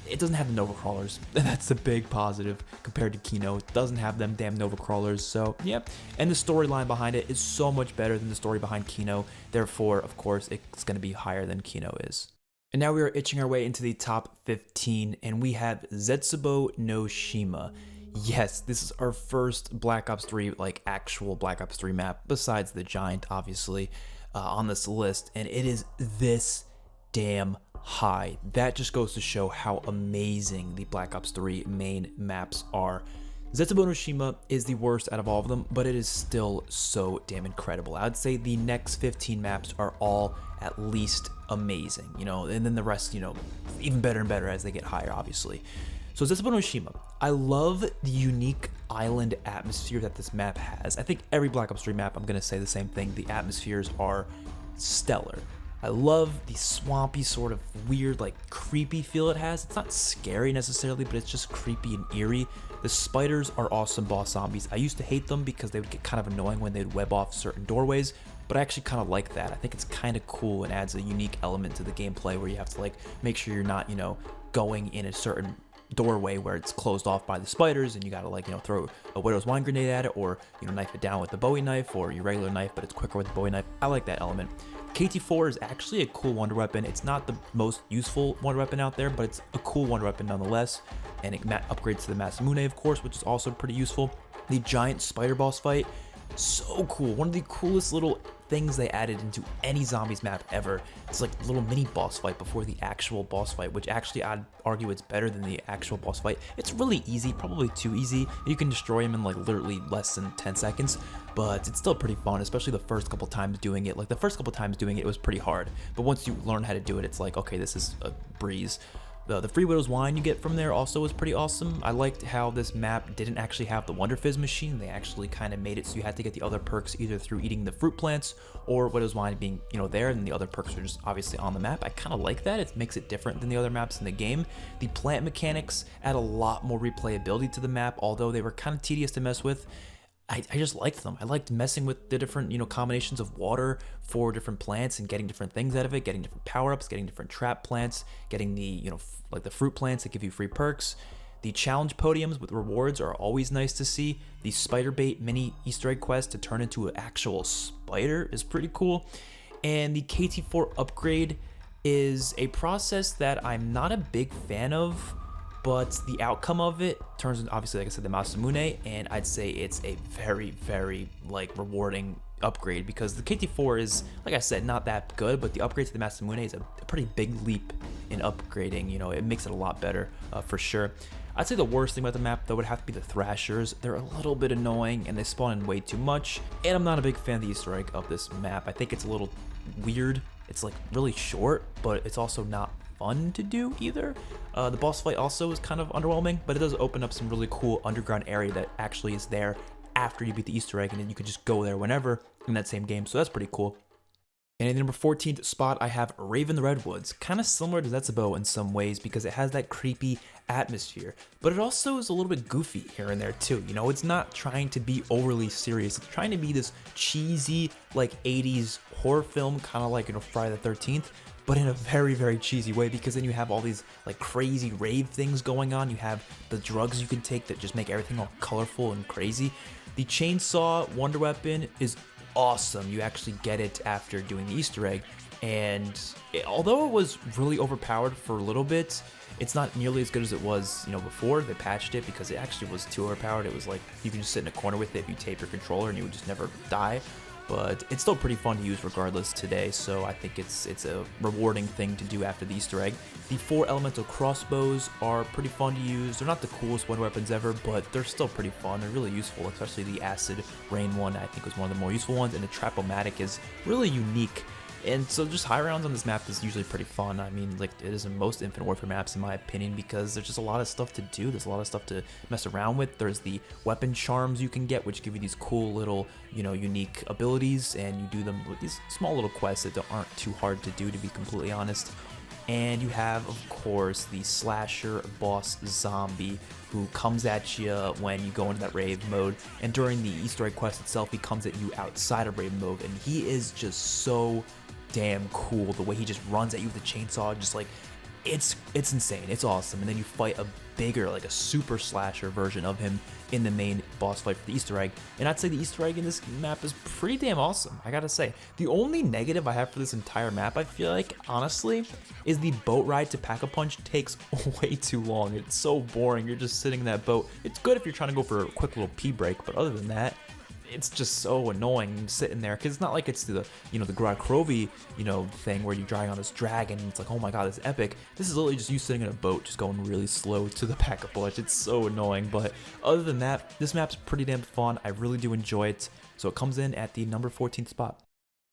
It doesn't have the Nova Crawlers. That's a big positive compared to Kino. It doesn't have them damn Nova Crawlers. So, yep. And the storyline behind it is so much better than the story behind Kino. Therefore, of course, it's going to be higher than Kino is. And now we are itching our way into the top 15, and we have Zetsubo no Shima. Yes, this is our first Black Ops 3, like actual Black Ops 3 map, besides the Giant, obviously, on this list. And it is this damn high. That just goes to show how amazing the Black Ops 3 main maps are. Zetsubo no Shima is the worst out of all of them, but it is still so damn incredible. I would say the next 15 maps are all at least amazing, you know, and then the rest, you know, even better and better as they get higher, obviously. So Zetsubo no Shima, I love the unique island atmosphere that this map has. I think every Black Ops 3 map, I'm going to say the same thing. The atmospheres are stellar. I love the swampy sort of weird, like creepy feel it has. It's not scary necessarily, but it's just creepy and eerie. The spiders are awesome boss zombies. I used to hate them because they would get kind of annoying when they'd web off certain doorways, but I actually kind of like that. I think it's kind of cool and adds a unique element to the gameplay where you have to like make sure you're not, you know, going in a certain doorway where it's closed off by the spiders and you gotta like, you know, throw a Widow's Wine grenade at it, or, you know, knife it down with the Bowie knife, or your regular knife, but it's quicker with the Bowie knife. I like that element. KT4 is actually a cool wonder weapon. It's not the most useful wonder weapon out there, but it's a cool wonder weapon nonetheless. And it upgrades to the Masamune, of course, which is also pretty useful. The giant spider boss fight, so cool. One of the coolest little things they added into any zombies map ever. It's like a little mini boss fight before the actual boss fight, which actually I'd argue it's better than the actual boss fight. It's really easy, probably too easy. You can destroy him in like literally less than 10 seconds, but it's still pretty fun, especially the first couple times doing it. Like the first couple times doing it was pretty hard, but once you learn how to do it, it's like, okay, this is a breeze. The free Widow's Wine you get from there also was pretty awesome. I liked how this map didn't actually have the Wonder Fizz machine. They actually kind of made it so you had to get the other perks either through eating the fruit plants or Widow's Wine being, you know, there, and the other perks are just obviously on the map. I kind of like that. It makes it different than the other maps in the game. The plant mechanics add a lot more replayability to the map, although they were kind of tedious to mess with. I just liked them. I liked messing with the different, you know, combinations of water for different plants and getting different things out of it, getting different power-ups, getting different trap plants, getting the, you know, like the fruit plants that give you free perks. The challenge podiums with rewards are always nice to see. The spider bait mini Easter egg quest to turn into an actual spider is pretty cool. And the KT4 upgrade is a process that I'm not a big fan of, but the outcome of it turns into, obviously, like I said, the Masamune, and I'd say it's a very, very, like, rewarding upgrade because the KT4 is, like I said, not that good, but the upgrade to the Masamune is a pretty big leap in upgrading. You know, it makes it a lot better for sure. I'd say the worst thing about the map, though, would have to be the Thrashers. They're a little bit annoying, and they spawn in way too much, and I'm not a big fan of the Easter egg of this map. I think it's a little weird. It's, like, really short, but it's also not fun to do either. The boss fight also is kind of underwhelming, but it does open up some really cool underground area that actually is there after you beat the Easter egg, and then you can just go there whenever in that same game, so that's pretty cool. And in the number 14th spot, I have Raven the Redwoods, kind of similar to Zetsubo in some ways because it has that creepy atmosphere, but it also is a little bit goofy here and there too. You know, it's not trying to be overly serious. It's trying to be this cheesy, like 80s horror film, kind of like, you know, Friday the 13th, but in a very, very cheesy way, because then you have all these like crazy rave things going on. You have the drugs you can take that just make everything all colorful and crazy. The chainsaw wonder weapon is awesome. You actually get it after doing the Easter egg, and although it was really overpowered for a little bit, it's not nearly as good as it was, you know, before. They patched it because it actually was too overpowered. It was like you can just sit in a corner with it if you tape your controller and you would just never die. But it's still pretty fun to use regardless today, so I think it's a rewarding thing to do after the Easter egg. The 4 elemental crossbows are pretty fun to use. They're not the coolest wonder weapons ever, but they're still pretty fun. They're really useful, especially the acid rain one, I think, was one of the more useful ones, and the Trap-O-Matic is really unique. And so just high rounds on this map is usually pretty fun. I mean, like, it is in most Infinite Warfare maps in my opinion, because there's just a lot of stuff to do. There's a lot of stuff to mess around with. There's the weapon charms you can get, which give you these cool little, you know, unique abilities, and you do them with these small little quests that aren't too hard to do, to be completely honest. And you have, of course, the slasher boss zombie who comes at you when you go into that rave mode. And during the Easter egg quest itself, he comes at you outside of rave mode, and he is just so damn cool. The way he just runs at you with the chainsaw, just like, it's insane. It's awesome. And then you fight a bigger, like a super slasher version of him in the main boss fight for the Easter egg. And I'd say the Easter egg in this map is pretty damn awesome, I gotta say. The only negative I have for this entire map, I feel like, honestly, is the boat ride to Pack-a-Punch takes way too long. It's so boring. You're just sitting in that boat. It's good if you're trying to go for a quick little pee break, but other than that, it's just so annoying sitting there, because it's not like it's the, you know, the Grotkrovi, you know, thing where you're driving on this dragon and it's like, oh my god, this is epic. This is literally just you sitting in a boat just going really slow to the Pack-a-Punch. It's so annoying, but other than that, this map's pretty damn fun. I really do enjoy it, so it comes in at the number 14th spot.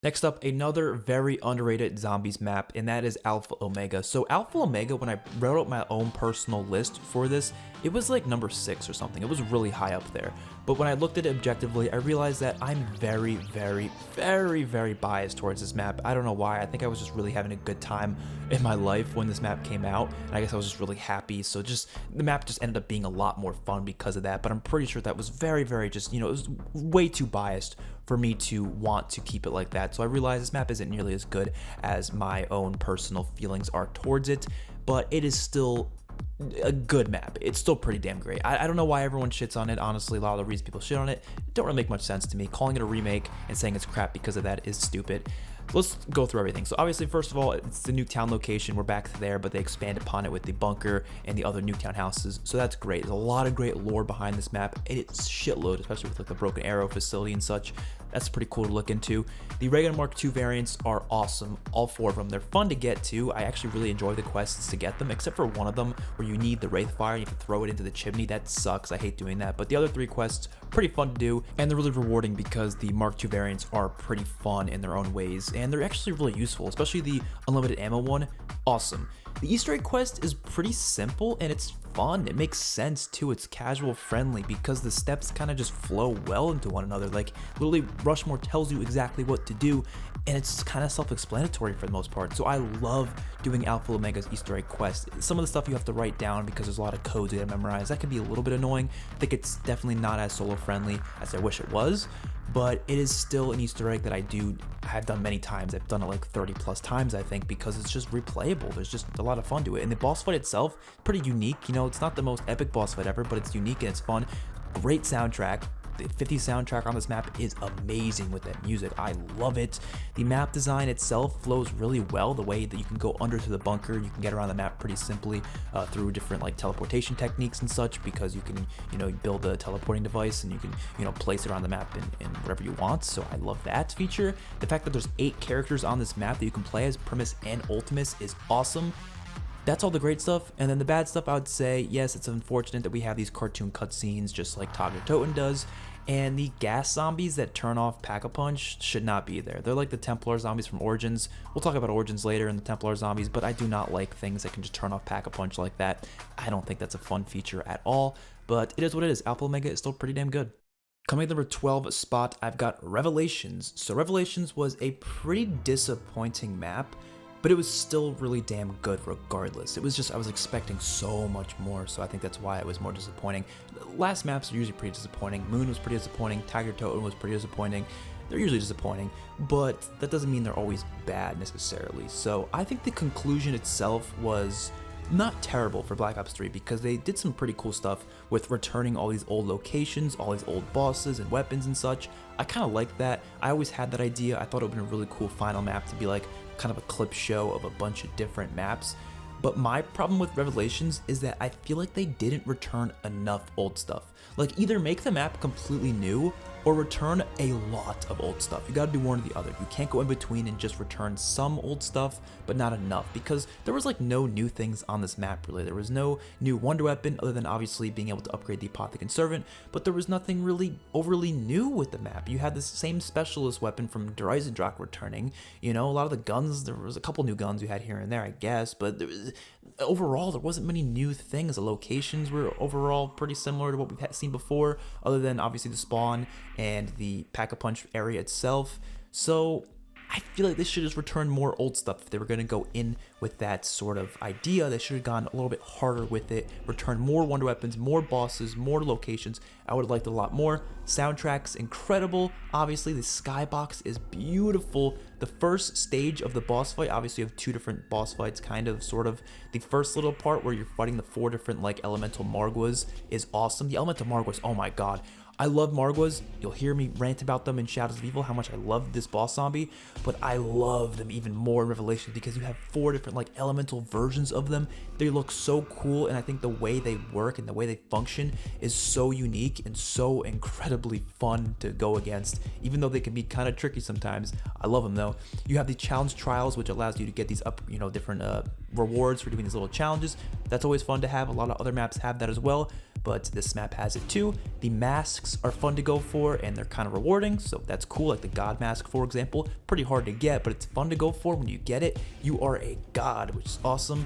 Next up, another very underrated zombies map, and that is Alpha Omega. So Alpha Omega, when I wrote out my own personal list for this, it was like number 6 or something. It was really high up there. But when I looked at it objectively, I realized that I'm very, very, very, very biased towards this map. I don't know why. I think I was just really having a good time in my life when this map came out. And I guess I was just really happy. So just the map just ended up being a lot more fun because of that. But I'm pretty sure that was very, very just, you know, it was way too biased for me to want to keep it like that. So I realized this map isn't nearly as good as my own personal feelings are towards it, but it is still a good map. It's still pretty damn great. I don't know why everyone shits on it. Honestly, a lot of the reasons people shit on it don't really make much sense to me. Calling it a remake and saying it's crap because of that is stupid. Let's go through everything. So obviously, first of all, it's the Nuketown location. We're back there, but they expand upon it with the bunker and the other Nuketown houses. So that's great. There's a lot of great lore behind this map. It's shitload, especially with like the Broken Arrow facility and such. That's pretty cool to look into. The regular Mark II variants are awesome. All 4 of them. They're fun to get to. I actually really enjoy the quests to get them, except for one of them where you need the Wraithfire and you can throw it into the chimney. That sucks. I hate doing that. But the other 3 quests, pretty fun to do, and they're really rewarding because the Mark II variants are pretty fun in their own ways, and they're actually really useful, especially the unlimited ammo one. Awesome. The Easter egg quest is pretty simple and it's fun. It makes sense too. It's casual friendly because the steps kind of just flow well into one another. Like literally Rushmore tells you exactly what to do, and it's kind of self-explanatory for the most part. So I love doing Alpha Omega's Easter egg quest. Some of the stuff you have to write down because there's a lot of codes you gotta memorize. That can be a little bit annoying. I think it's definitely not as solo friendly as I wish it was, but it is still an Easter egg that I've done many times. I've done it like 30 plus times, I think, because it's just replayable. There's just a lot of fun to it. And the boss fight itself, pretty unique. You know, it's not the most epic boss fight ever, but it's unique and it's fun. Great soundtrack. The 50 soundtrack on this map is amazing with that music. I love it. The map design itself flows really well. The way that you can go under to the bunker, you can get around the map pretty simply through different like teleportation techniques and such, because you can, you know, build a teleporting device and you can, you know, place it around the map in whatever you want. So I love that feature. The fact that there's 8 characters on this map that you can play as Primus and Ultimus is awesome. That's all the great stuff. And then the bad stuff, I would say, yes, it's unfortunate that we have these cartoon cutscenes just like Togger Toten does. And the gas zombies that turn off Pack-a-Punch should not be there. They're like the Templar zombies from Origins. We'll talk about Origins later in the Templar zombies, but I do not like things that can just turn off Pack-a-Punch like that. I don't think that's a fun feature at all, but it is what it is. Alpha Omega is still pretty damn good. Coming at number 12 spot, I've got Revelations. So Revelations was a pretty disappointing map, but it was still really damn good regardless. It was just, I was expecting so much more, so I think that's why it was more disappointing. Last maps are usually pretty disappointing. Moon was pretty disappointing. Tiger Toten was pretty disappointing. They're usually disappointing, but that doesn't mean they're always bad necessarily. So I think the conclusion itself was not terrible for Black Ops 3 because they did some pretty cool stuff with returning all these old locations, all these old bosses and weapons and such. I kind of like that. I always had that idea. I thought it would have been a really cool final map to be like kind of a clip show of a bunch of different maps. But my problem with Revelations is that I feel like they didn't return enough old stuff. Like either make the map completely new or return a lot of old stuff. You gotta do one or the other. You can't go in between and just return some old stuff, but not enough, because there was like no new things on this map really. There was no new wonder weapon other than obviously being able to upgrade the Apothecary Servant, but there was nothing really overly new with the map. You had the same specialist weapon from Der Eisendrache returning. You know, a lot of the guns, there was a couple new guns you had here and there, I guess, but overall there wasn't many new things. The locations were overall pretty similar to what we've seen before, other than obviously the spawn and the Pack-a-Punch area itself. So I feel like they should just return more old stuff. If they were going to go in with that sort of idea, they should have gone a little bit harder with it, return more wonder weapons, more bosses, more locations. I would have liked it a lot more. Soundtrack's incredible. Obviously, the skybox is beautiful. The first stage of the boss fight, obviously you have two different boss fights, kind of, sort of. The first little part where you're fighting the 4 different, like, elemental Margwas is awesome. The elemental Margwas, oh my god. I love Margwas. You'll hear me rant about them in Shadows of Evil, how much I love this boss zombie, but I love them even more in Revelations because you have 4 different like elemental versions of them. They look so cool, and I think the way they work and the way they function is so unique and so incredibly fun to go against, even though they can be kind of tricky sometimes. I love them though. You have the challenge trials, which allows you to get these different rewards for doing these little challenges. That's always fun to have. A lot of other maps have that as well, but this map has it too. The masks are fun to go for, and they're kind of rewarding, so that's cool. Like the god mask, for example, pretty hard to get, but it's fun to go for. When you get it, you are a god, which is awesome.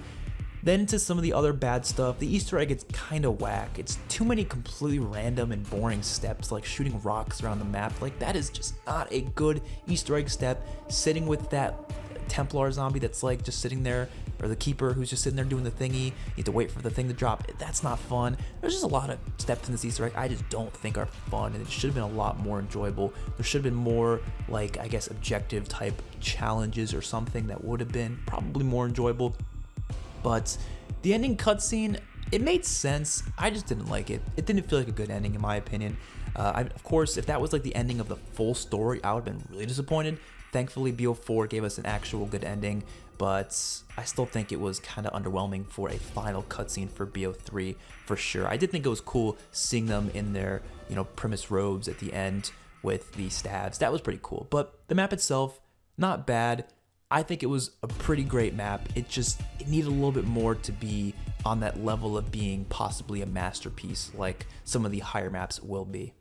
Then to some of the other bad stuff, the Easter egg is kind of whack. It's too many completely random and boring steps, like shooting rocks around the map. Like that is just not a good Easter egg step. Sitting with that Templar zombie that's like just sitting there, or the keeper who's just sitting there doing the thingy, you have to wait for the thing to drop. That's not fun. There's just a lot of steps in this Easter egg I just don't think are fun, and it should have been a lot more enjoyable. There should have been more, like, I guess objective type challenges or something that would have been probably more enjoyable. But the ending cutscene, it made sense. I just didn't like it. It didn't feel like a good ending in my opinion. Of course, if that was like the ending of the full story, I would have been really disappointed. Thankfully, BO4 gave us an actual good ending, but I still think it was kind of underwhelming for a final cutscene for BO3 for sure. I did think it was cool seeing them in their, Primus robes at the end with the stabs. That was pretty cool. But the map itself, not bad. I think it was a pretty great map. It needed a little bit more to be on that level of being possibly a masterpiece like some of the higher maps will be.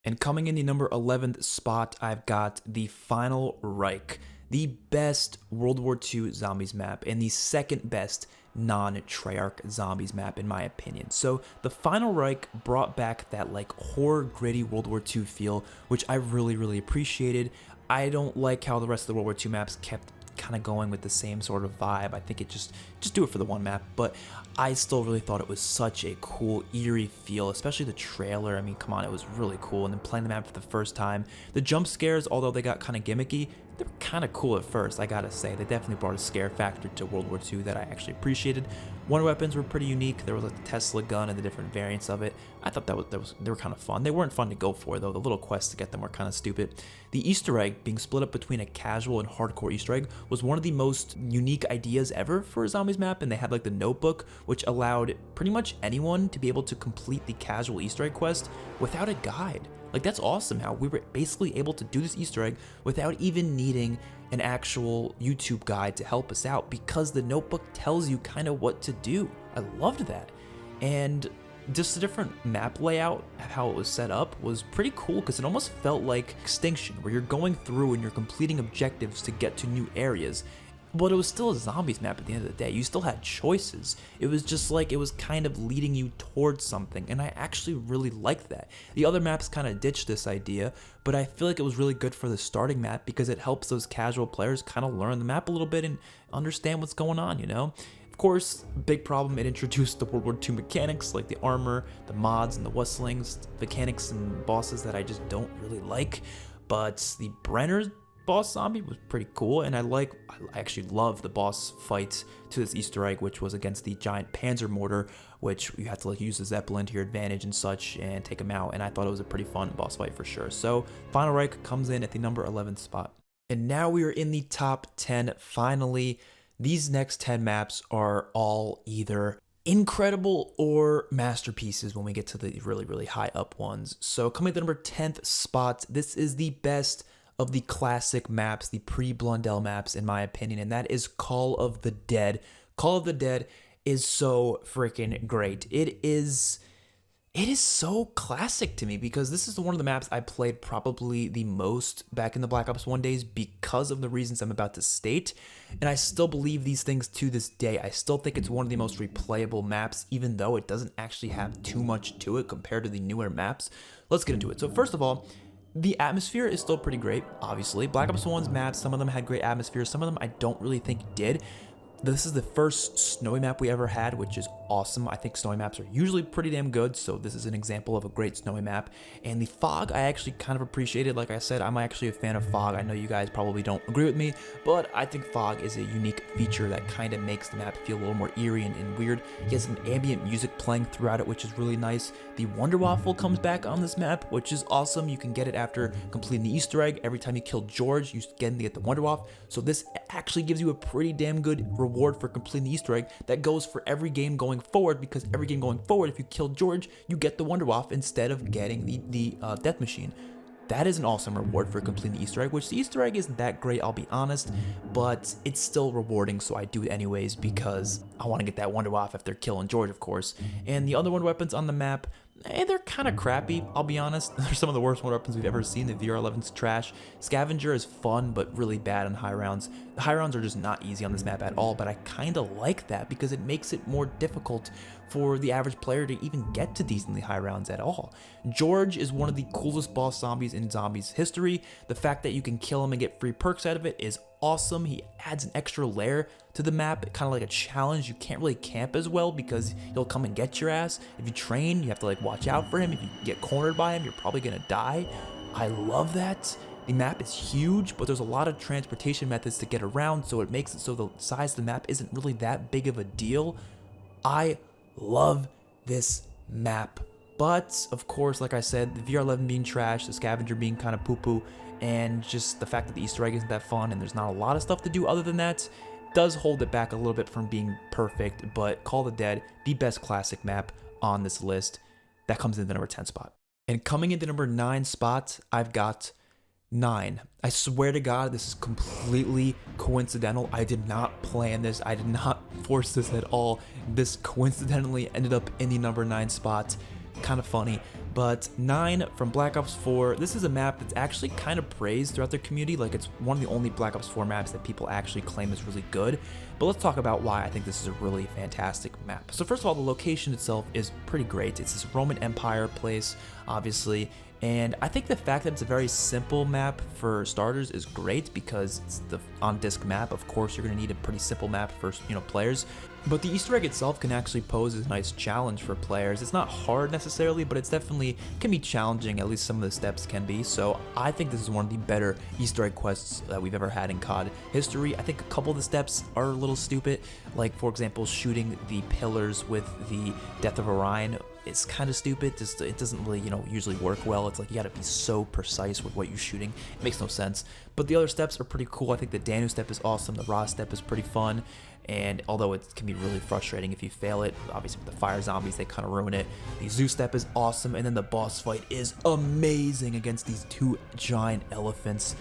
And coming in the number 11th spot, I've got the Final Reich, the best World War II zombies map and the second best non-Treyarch zombies map in my opinion. So the Final Reich brought back that like horror gritty World War II feel, which I really, really appreciated. I don't like how the rest of the World War II maps kept kind of going with the same sort of vibe. I think it just do it for the one map, but I still really thought it was such a cool, eerie feel, especially the trailer. I mean, come on, it was really cool. And then playing the map for the first time, the jump scares, although they got kind of gimmicky, they were kind of cool at first, I gotta say. They definitely brought a scare factor to World War II that I actually appreciated. Wonder weapons were pretty unique. There was like the Tesla gun and the different variants of it. I thought they were kind of fun. They weren't fun to go for though. The little quests to get them were kind of stupid. The Easter egg being split up between a casual and hardcore Easter egg was one of the most unique ideas ever for a zombies map, and they had like the notebook, which allowed pretty much anyone to be able to complete the casual Easter egg quest without a guide. Like that's awesome how we were basically able to do this Easter egg without even needing an actual YouTube guide to help us out, because the notebook tells you kind of what to do. I loved that. And just the different map layout, how it was set up, was pretty cool because it almost felt like Extinction, where you're going through and you're completing objectives to get to new areas. But it was still a zombies map at the end of the day. You still had choices. It was just like it was kind of leading you towards something, and I actually really liked that. The other maps kind of ditched this idea, but I feel like it was really good for the starting map because it helps those casual players kind of learn the map a little bit and understand what's going on, Of course, big problem, it introduced the World War II mechanics like the armor, the mods, and the whistlings, mechanics and bosses that I just don't really like. But the Brenner boss zombie was pretty cool, and I actually love the boss fight to this Easter egg, which was against the giant Panzer mortar, which you had to like use the Zeppelin to your advantage and such and take him out, and I thought it was a pretty fun boss fight for sure. So Final Reich comes in at the number 11th spot. And now we are in the top 10 finally. These next 10 maps are all either incredible or masterpieces when we get to the really, really high up ones. So coming at the number 10th spot, this is the best of the classic maps, the pre-Blundell maps in my opinion, and that is Call of the Dead. Call of the Dead is so freaking great. It is so classic to me because this is one of the maps I played probably the most back in the Black Ops 1 days because of the reasons I'm about to state, and I still believe these things to this day. I still think it's one of the most replayable maps, even though it doesn't actually have too much to it compared to the newer maps. Let's get into it. So first of all, The atmosphere is still pretty great, obviously. Black Ops 1's maps, some of them had great atmosphere, some of them I don't really think did. This is the first snowy map we ever had, which is awesome. I think snowy maps are usually pretty damn good, so this is an example of a great snowy map. And the fog, I actually kind of appreciated. Like I said, I'm actually a fan of fog. I know you guys probably don't agree with me, but I think fog is a unique feature that kind of makes the map feel a little more eerie and weird. He has some ambient music playing throughout it, which is really nice. The Wonder Waffle comes back on this map, which is awesome. You can get it after completing the Easter egg. Every time you kill George, you get the Wonder Waffle. So this actually gives you a pretty damn good reward for completing the Easter egg that goes for every game going forward, because every game going forward, if you kill George, you get the Wonder Waffle instead of getting the death machine. That is an awesome reward for completing the Easter egg, which the Easter egg isn't that great, I'll be honest, but it's still rewarding, so I do it anyways because I want to get that Wonder Waffle after killing George, of course. And the other Wonder Weapons on the map, they're kind of crappy, I'll be honest. They're some of the worst Wonder Weapons we've ever seen. The VR11's trash. Scavenger is fun, but really bad on high rounds. The high rounds are just not easy on this map at all, but I kind of like that because it makes it more difficult for the average player to even get to decently high rounds at all. George is one of the coolest boss zombies in zombies history. The fact that you can kill him and get free perks out of it is awesome. He adds an extra layer to the map, kind of like a challenge. You can't really camp as well because he'll come and get your ass. If you train, you have to like watch out for him. If you get cornered by him, you're probably gonna die. I love that. The map is huge, but there's a lot of transportation methods to get around, so it makes it so the size of the map isn't really that big of a deal. I love this map, but of course, like I said, the VR11 being trash, the scavenger being kind of poo-poo, and just the fact that the Easter egg isn't that fun and there's not a lot of stuff to do other than that does hold it back a little bit from being perfect. But Call of the Dead, the best classic map on this list, that comes in the number 10 spot. And coming into number 9 spot, I've got 9. I swear to God, this is completely coincidental. I did not plan this. I did not force this at all. This coincidentally ended up in the number 9 spot. Kind of funny. But 9 from Black Ops 4, this is a map that's actually kind of praised throughout the community. Like, it's one of the only Black Ops 4 maps that people actually claim is really good. But let's talk about why I think this is a really fantastic map. So first of all, the location itself is pretty great. It's this Roman Empire place, obviously. And I think the fact that it's a very simple map for starters is great because it's the on-disc map. Of course, you're going to need a pretty simple map for, players. But the Easter egg itself can actually pose a nice challenge for players. It's not hard necessarily, but it's definitely can be challenging. At least some of the steps can be. So I think this is one of the better Easter egg quests that we've ever had in COD history. I think a couple of the steps are a little stupid. Like, for example, shooting the pillars with the Death of Orion. It's kind of stupid. Just it doesn't really, usually work well. It's like you got to be so precise with what you're shooting. It makes no sense. But the other steps are pretty cool. I think the Daniel step is awesome. The Ross step is pretty fun. And although it can be really frustrating if you fail it, obviously with the fire zombies, they kind of ruin it. The Zeus step is awesome. And then the boss fight is amazing against these 2 giant elephants.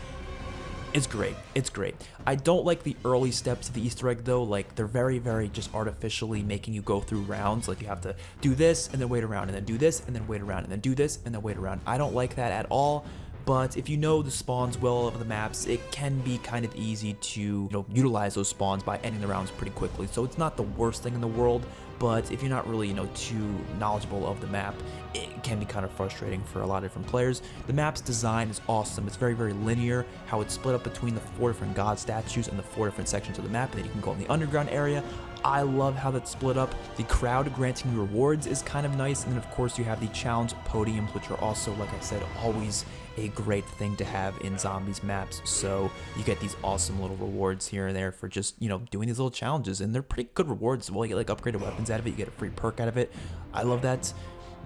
It's great. It's great. I don't like the early steps of the Easter egg though. Like, they're very, very just artificially making you go through rounds. Like, you have to do this and then wait around and then do this and then wait around and then do this and then wait around. I don't like that at all. But if you know the spawns well of the maps, it can be kind of easy to, utilize those spawns by ending the rounds pretty quickly. So it's not the worst thing in the world, but if you're not really, too knowledgeable of the map, it can be kind of frustrating for a lot of different players. The map's design is awesome. It's very, very linear, how it's split up between the 4 different god statues and the 4 different sections of the map, and then you can go in the underground area. I love how that's split up. The crowd granting rewards is kind of nice, and then of course you have the challenge podiums, which are also, like I said, always a great thing to have in zombies maps. So you get these awesome little rewards here and there for just, doing these little challenges, and they're pretty good rewards as well. You get like upgraded weapons out of it, you get a free perk out of it. I love that.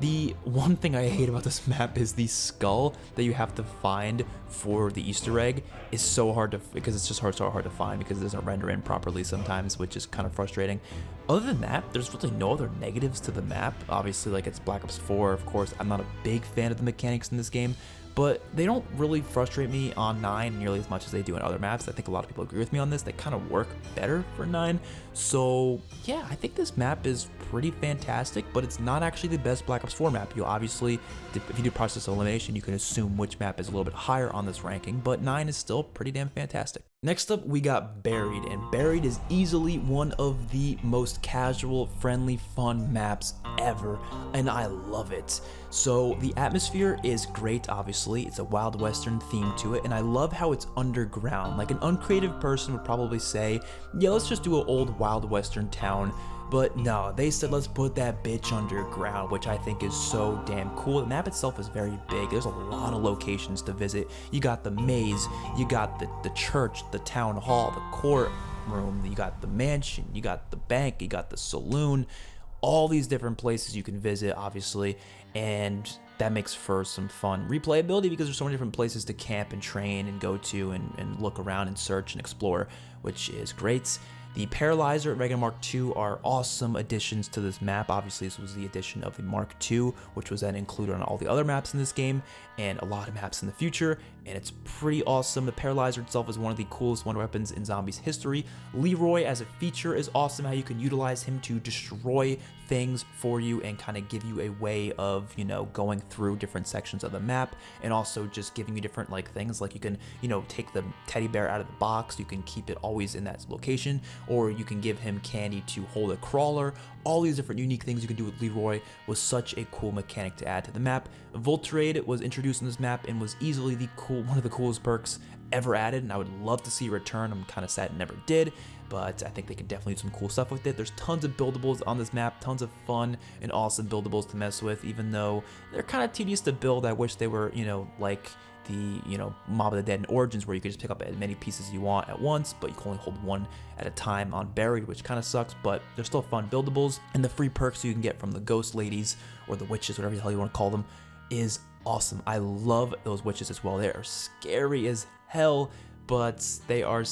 The one thing I hate about this map is the skull that you have to find for the Easter egg is so hard to, because it's just so hard to find because it doesn't render in properly sometimes, which is kind of frustrating. Other than that, there's really no other negatives to the map. Obviously, like, it's Black Ops 4, of course. I'm not a big fan of the mechanics in this game, but they don't really frustrate me on 9 nearly as much as they do in other maps. I think a lot of people agree with me on this. They kind of work better for 9. So yeah, I think this map is pretty fantastic, but it's not actually the best Black Ops 4 map. You obviously, if you do process elimination, you can assume which map is a little bit higher on this ranking, but 9 is still pretty damn fantastic. Next up, we got Buried, and Buried is easily one of the most casual, friendly, fun maps ever, and I love it. So the atmosphere is great, obviously. It's a Wild Western theme to it, and I love how it's underground. Like, an uncreative person would probably say, yeah, let's just do an old Wild Western town. But no, they said let's put that bitch underground, which I think is so damn cool. The map itself is very big. There's a lot of locations to visit. You got the maze, you got the church, the town hall, the courtroom, you got the mansion, you got the bank, you got the saloon, all these different places you can visit, obviously, and that makes for some fun replayability because there's so many different places to camp and train and go to and look around and search and explore, which is great. The Paralyzer and Regular Mark II are awesome additions to this map. Obviously, this was the addition of the Mark II, which was then included on all the other maps in this game, and a lot of maps in the future, and it's pretty awesome. The Paralyzer itself is one of the coolest wonder weapons in Zombies history. Leroy as a feature is awesome, how you can utilize him to destroy things for you and kind of give you a way of, you know, going through different sections of the map, and also just giving you different like things, like you can, you know, take the teddy bear out of the box, you can keep it always in that location, or you can give him candy to hold a crawler. All these different unique things you can do with Leroy was such a cool mechanic to add to the map. Voltrade was introduced in this map and was easily one of the coolest perks ever added, and I would love to see it return. I'm kind of sad it never did, but I think they could definitely do some cool stuff with it. There's tons of buildables on this map, tons of fun and awesome buildables to mess with, even though they're kind of tedious to build. I wish they were, you know, like the, you know, Mob of the Dead in Origins, where you could just pick up as many pieces as you want at once, but you can only hold one at a time on Buried, which kind of sucks, but they're still fun buildables. And the free perks you can get from the ghost ladies or the witches, whatever the hell you want to call them, is awesome. I love those witches as well. They are scary as hell, but they are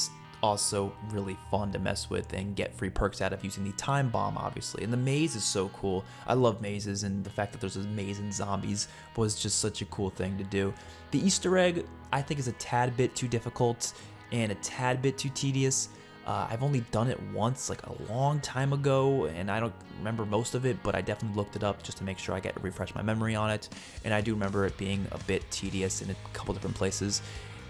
also really fun to mess with and get free perks out of using the time bomb, obviously. And the maze is so cool. I love mazes, and the fact that there's a maze in Zombies was just such a cool thing to do. The Easter egg, I think, is a tad bit too difficult and a tad bit too tedious. I've only done it once, like a long time ago, and I don't remember most of it, but I definitely looked it up just to make sure I get to refresh my memory on it. And I do remember it being a bit tedious in a couple different places.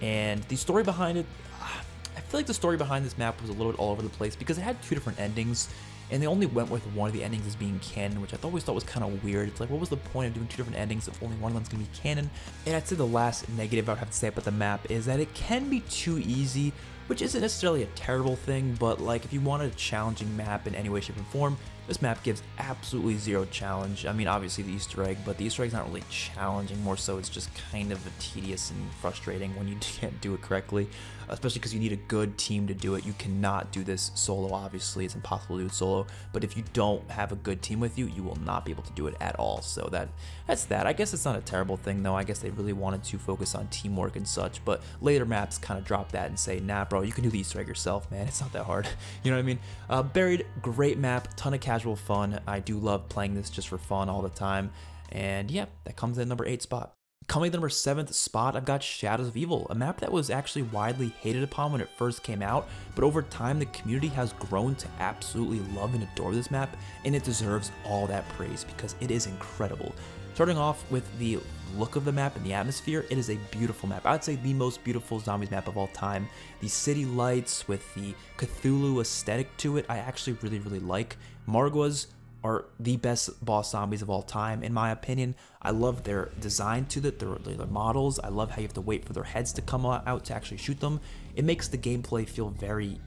And the story behind it, I feel like the story behind this map was a little bit all over the place because it had two different endings, and they only went with one of the endings as being canon, which I always thought was kind of weird. It's like, what was the point of doing two different endings if only one of them's going to be canon? And I'd say the last negative I would have to say about the map is that it can be too easy, which isn't necessarily a terrible thing, but like if you want a challenging map in any way, shape, or form, this map gives absolutely zero challenge. I mean, obviously the Easter egg, but the Easter egg's not really challenging, more so it's just kind of tedious and frustrating when you can't do it correctly, especially because you need a good team to do it. You cannot do this solo, obviously. It's impossible to do it solo, but if you don't have a good team with you, you will not be able to do it at all. So that's that. I guess it's not a terrible thing, though. I guess they really wanted to focus on teamwork and such, but later maps kind of drop that and say, nah, bro, you can do the Easter egg yourself, man. It's not that hard. You know what I mean? Buried, great map, ton of casual fun. I do love playing this just for fun all the time. And yeah, that comes in number 8 spot. Coming to number 7th spot, I've got Shadows of Evil, a map that was actually widely hated upon when it first came out, but over time the community has grown to absolutely love and adore this map, and it deserves all that praise because it is incredible. Starting off with the look of the map and the atmosphere, it is a beautiful map. I would say the most beautiful Zombies map of all time. The city lights with the Cthulhu aesthetic to it, I actually really, really like. Margwas are the best boss zombies of all time, in my opinion. I love their design to it, their models. I love how you have to wait for their heads to come out to actually shoot them. It makes the gameplay feel very,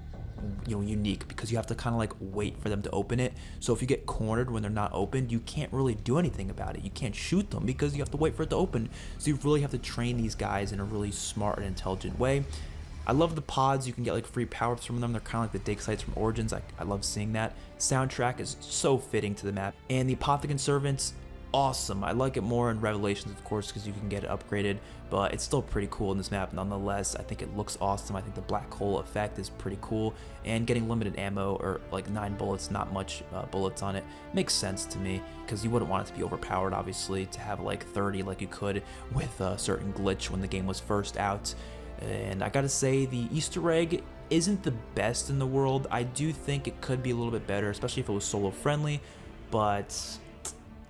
you know, unique because you have to kind of like wait for them to open it. So if you get cornered when they're not opened, you can't really do anything about it. You can't shoot them because you have to wait for it to open. So you really have to train these guys in a really smart and intelligent way. I love the pods. You can get like free power-ups from them. They're kind of like the dig sites from Origins. I love seeing that. Soundtrack is so fitting to the map. And the Apothicon Servants, awesome. I like it more in Revelations, of course, because you can get it upgraded, but it's still pretty cool in this map nonetheless. I think it looks awesome. I think the black hole effect is pretty cool, and getting limited ammo, or like 9 bullets, not much bullets on it, makes sense to me, because you wouldn't want it to be overpowered, obviously, to have like 30 like you could with a certain glitch when the game was first out. And I gotta say, the Easter egg isn't the best in the world. I do think it could be a little bit better, especially if it was solo friendly, but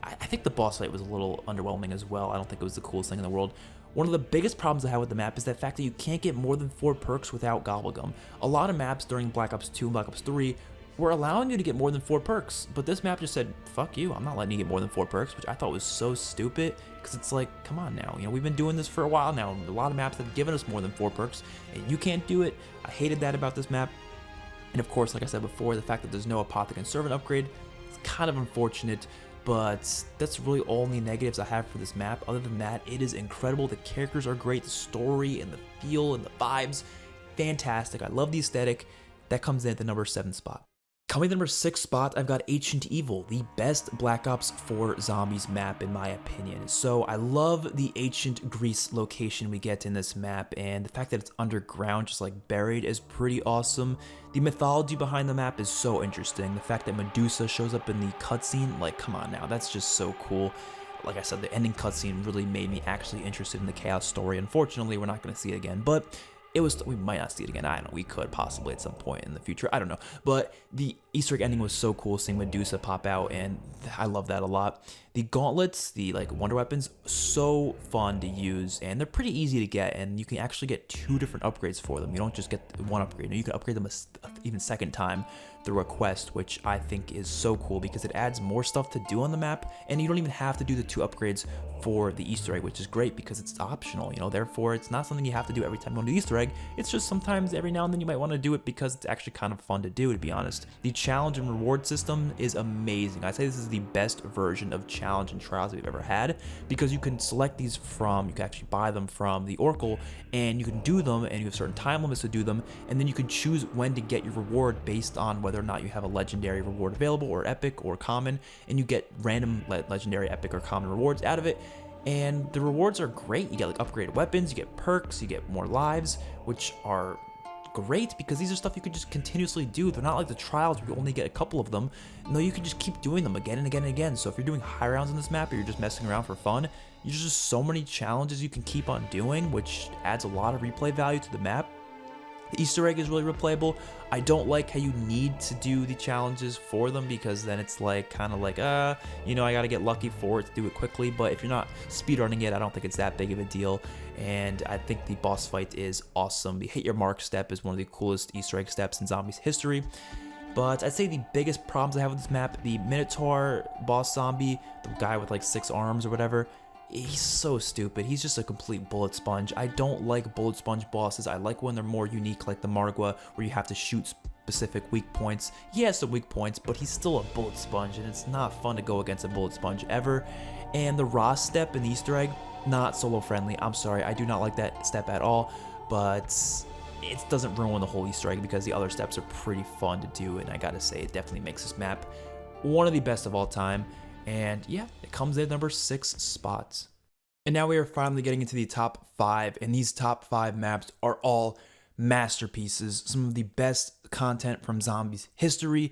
I think the boss fight was a little underwhelming as well. I don't think it was the coolest thing in the world. One of the biggest problems I have with the map is the fact that you can't get more than 4 perks without Gobblegum. A lot of maps during Black Ops 2 and Black Ops 3 were allowing you to get more than 4 perks, but this map just said, fuck you, I'm not letting you get more than 4 perks, which I thought was so stupid, because it's like, come on now, we've been doing this for a while now, a lot of maps have given us more than 4 perks, and you can't do it. I hated that about this map, and of course, like I said before, the fact that there's no Apothecon Servant upgrade, it's kind of unfortunate, but that's really all the negatives I have for this map. Other than that, it is incredible. The characters are great, the story and the feel and the vibes, fantastic. I love the aesthetic. That comes in at the number 7 spot. Coming in the number 6 spot, I've got Ancient Evil, the best Black Ops 4 Zombies map in my opinion. So I love the ancient Greece location we get in this map, and the fact that it's underground, just like buried, is pretty awesome. The mythology behind the map is so interesting. The fact that Medusa shows up in the cutscene, like, come on now, that's just so cool. Like I said, the ending cutscene really made me actually interested in the Chaos story. Unfortunately, we're not going to see it again, but we might not see it again. I don't know. We could possibly at some point in the future. I don't know. But the Easter egg ending was so cool, seeing Medusa pop out, and I love that a lot. The gauntlets, the wonder weapons, so fun to use, and they're pretty easy to get, and you can actually get 2 different upgrades for them. You don't just get one upgrade. You can upgrade them even second time through a quest, which I think is so cool because it adds more stuff to do on the map, and you don't even have to do the 2 upgrades for the Easter egg, which is great because it's optional, therefore it's not something you have to do every time you want to do Easter egg. It's just sometimes every now and then you might want to do it because it's actually kind of fun to do, to be honest. The challenge and reward system is amazing. I'd say this is the best version of challenge and trials that we've ever had, because you can select these you can actually buy them from the Oracle, and you can do them, and you have certain time limits to do them, and then you can choose when to get your reward based on whether or not you have a legendary reward available, or epic, or common, and you get random legendary, epic, or common rewards out of it. And the rewards are great. You get like upgraded weapons, you get perks, you get more lives, which are great because these are stuff you can just continuously do. They're not like the trials where you only get a couple of them. No, you can just keep doing them again and again and again. So if you're doing high rounds in this map, or you're just messing around for fun, there's just so many challenges you can keep on doing, which adds a lot of replay value to the map. The Easter egg is really replayable. I don't like how you need to do the challenges for them, because then it's like kind of like, I gotta get lucky for it to do it quickly. But if you're not speedrunning it, I don't think it's that big of a deal. And I think the boss fight is awesome. The hit your mark step is one of the coolest Easter egg steps in Zombies history. But I'd say the biggest problems I have with this map, the Minotaur boss zombie, the guy with like 6 arms or whatever, he's so stupid. He's just a complete bullet sponge. I don't like bullet sponge bosses. I like when they're more unique, like the Margwa, where you have to shoot specific weak points. He has some weak points, but he's still a bullet sponge, and it's not fun to go against a bullet sponge ever. And the Ross step in the Easter egg, not solo friendly. I'm sorry, I do not like that step at all, but it doesn't ruin the whole Easter egg because the other steps are pretty fun to do, and I gotta say, it definitely makes this map one of the best of all time. And yeah, it comes in at number 6 spots. And now we are finally getting into the top 5, and these top 5 maps are all masterpieces, some of the best content from Zombies history.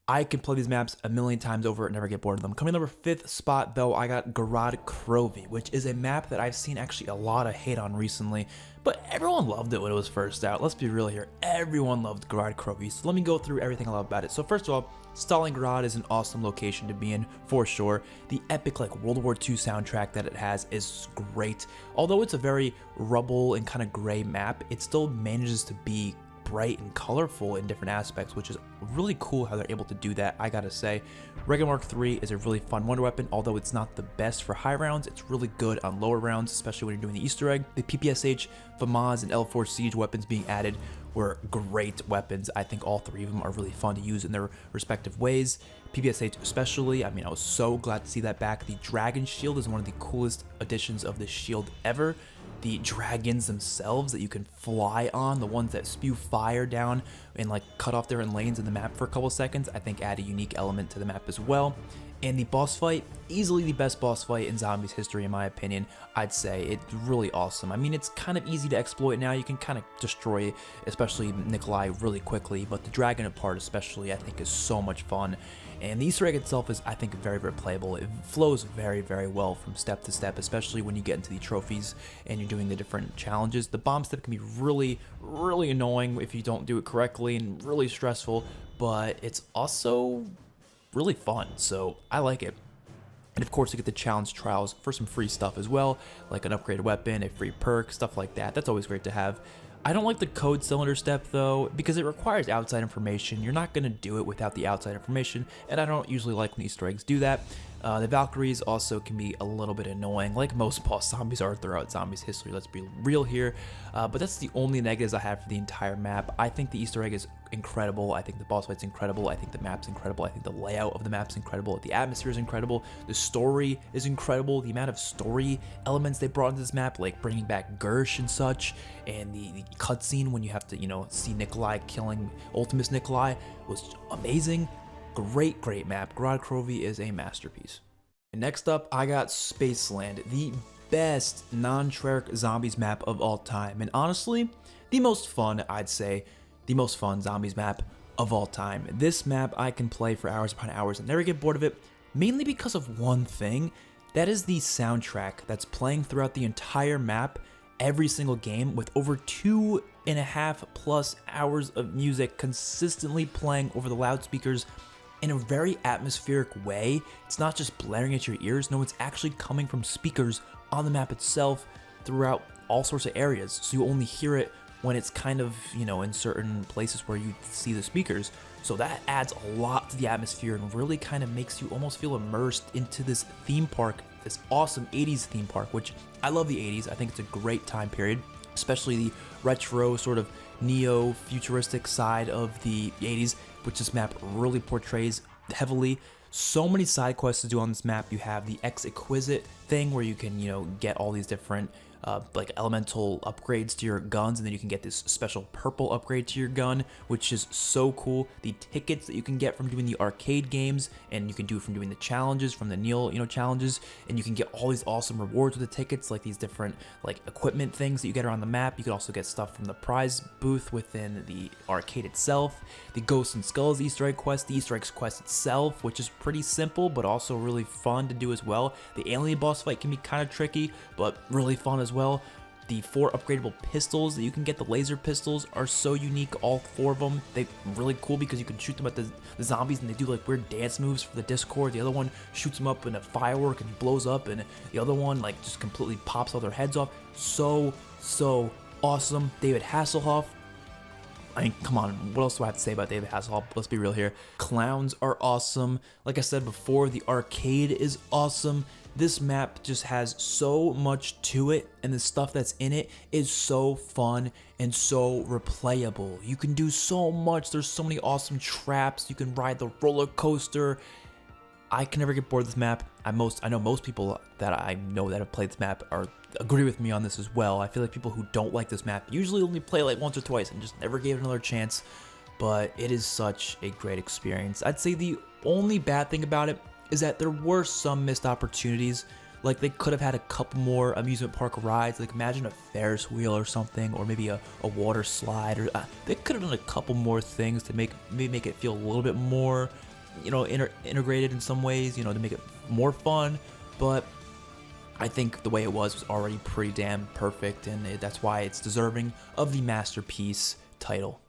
I can play these maps a million times over and never get bored of them. Coming in number 5th spot, though, I got Gorod Krovi, which is a map that I've seen actually a lot of hate on recently, but everyone loved it when it was first out. Let's be real here. Everyone loved Gorod Krovi, so let me go through everything I love about it. So first of all, Stalingrad is an awesome location to be in, for sure. The epic World War II soundtrack that it has is great. Although it's a very rubble and kind of gray map, it still manages to be bright and colorful in different aspects, which is really cool how they're able to do that, I gotta say. Regular Mark III is a really fun wonder weapon, although it's not the best for high rounds. It's really good on lower rounds, especially when you're doing the Easter egg. The PPSH, FAMAS, and L4 Siege weapons being added were great weapons. I think all 3 of them are really fun to use in their respective ways. PPSH especially, I was so glad to see that back. The Dragon Shield is one of the coolest additions of this shield ever. The dragons themselves that you can fly on, the ones that spew fire down and cut off different lanes in the map for a couple seconds, I think add a unique element to the map as well. And the boss fight, easily the best boss fight in Zombies history in my opinion, I'd say. It's really awesome. It's kind of easy to exploit now. You can kind of destroy, especially Nikolai, really quickly, but the dragon part especially, I think is so much fun. And the Easter egg itself is, I think, very, very playable. It flows very, very well from step to step, especially when you get into the trophies and you're doing the different challenges. The bomb step can be really, really annoying if you don't do it correctly, and really stressful, but it's also really fun, so I like it. And of course, you get the challenge trials for some free stuff as well, like an upgraded weapon, a free perk, stuff like that. That's always great to have. I don't like the code cylinder step though, because it requires outside information. You're not going to do it without the outside information, and I don't usually like when Easter eggs do that. The Valkyries also can be a little bit annoying, like most boss zombies are throughout zombies history, let's be real here. But that's the only negatives I have for the entire map. I think the Easter egg is incredible. I think the boss fight's incredible. I think the map's incredible. I think the layout of the map's incredible. The atmosphere is incredible. The story is incredible. The amount of story elements they brought into this map, like bringing back Gersh and such, and the cutscene when you have to, you know, see Nikolai killing Ultimus Nikolai was amazing. Great map. Grad Krovi is a masterpiece. And next up, I got Spaceland, the best non-Treyarch zombies map of all time. And honestly, the most fun, I'd say, the most fun zombies map of all time. This map I can play for hours upon hours and never get bored of it, mainly because of one thing. That is the soundtrack that's playing throughout the entire map, every single game, with over 2.5+ hours of music consistently playing over the loudspeakers in a very atmospheric way. It's not just blaring at your ears, no, it's actually coming from speakers on the map itself throughout all sorts of areas, so you only hear it when it's kind of, you know, in certain places where you see the speakers. So that adds a lot to the atmosphere and really kind of makes you almost feel immersed into this theme park, this awesome 80s theme park, which I love the 80s. I think it's a great time period, especially the retro sort of neo-futuristic side of the 80s, which this map really portrays heavily. So many side quests to do on this map. You have the Exquisite thing where you can, you know, get all these different like elemental upgrades to your guns, and then you can get this special purple upgrade to your gun, which is so cool. The tickets that you can get from doing the arcade games, and you can do from doing the challenges, from the Neil, you know, challenges, and you can get all these awesome rewards with the tickets, like these different like equipment things that you get around the map. You can also get stuff from the prize booth within the arcade itself. The Ghosts and Skulls Easter egg quest, the Easter eggs quest itself, which is pretty simple but also really fun to do as well. The alien boss fight can be kind of tricky but really fun as well. The 4 upgradable pistols that you can get, the laser pistols, are so unique, all 4 of them. They're really cool because you can shoot them at the zombies and they do like weird dance moves for the Discord. The other one shoots them up in a firework and blows up, and the other one like just completely pops all their heads off. So awesome. David Hasselhoff, I mean, come on, what else do I have to say about David Hasselhoff? Let's be real here. Clowns are awesome. Like I said before, the arcade is awesome. This map just has so much to it, and the stuff that's in it is so fun and so replayable. You can do so much. There's so many awesome traps. You can ride the roller coaster. I can never get bored of this map. I know most people that I know that have played this map agree with me on this as well. I feel like people who don't like this map usually only play like once or twice and just never gave it another chance, but it is such a great experience. I'd say the only bad thing about it is that there were some missed opportunities. Like they could have had a couple more amusement park rides. Like imagine a Ferris wheel or something, or maybe a water slide, or they could have done a couple more things to maybe make it feel a little bit more, you know, integrated in some ways, you know, to make it more fun. But I think the way it was already pretty damn perfect, and that's why it's deserving of the masterpiece title.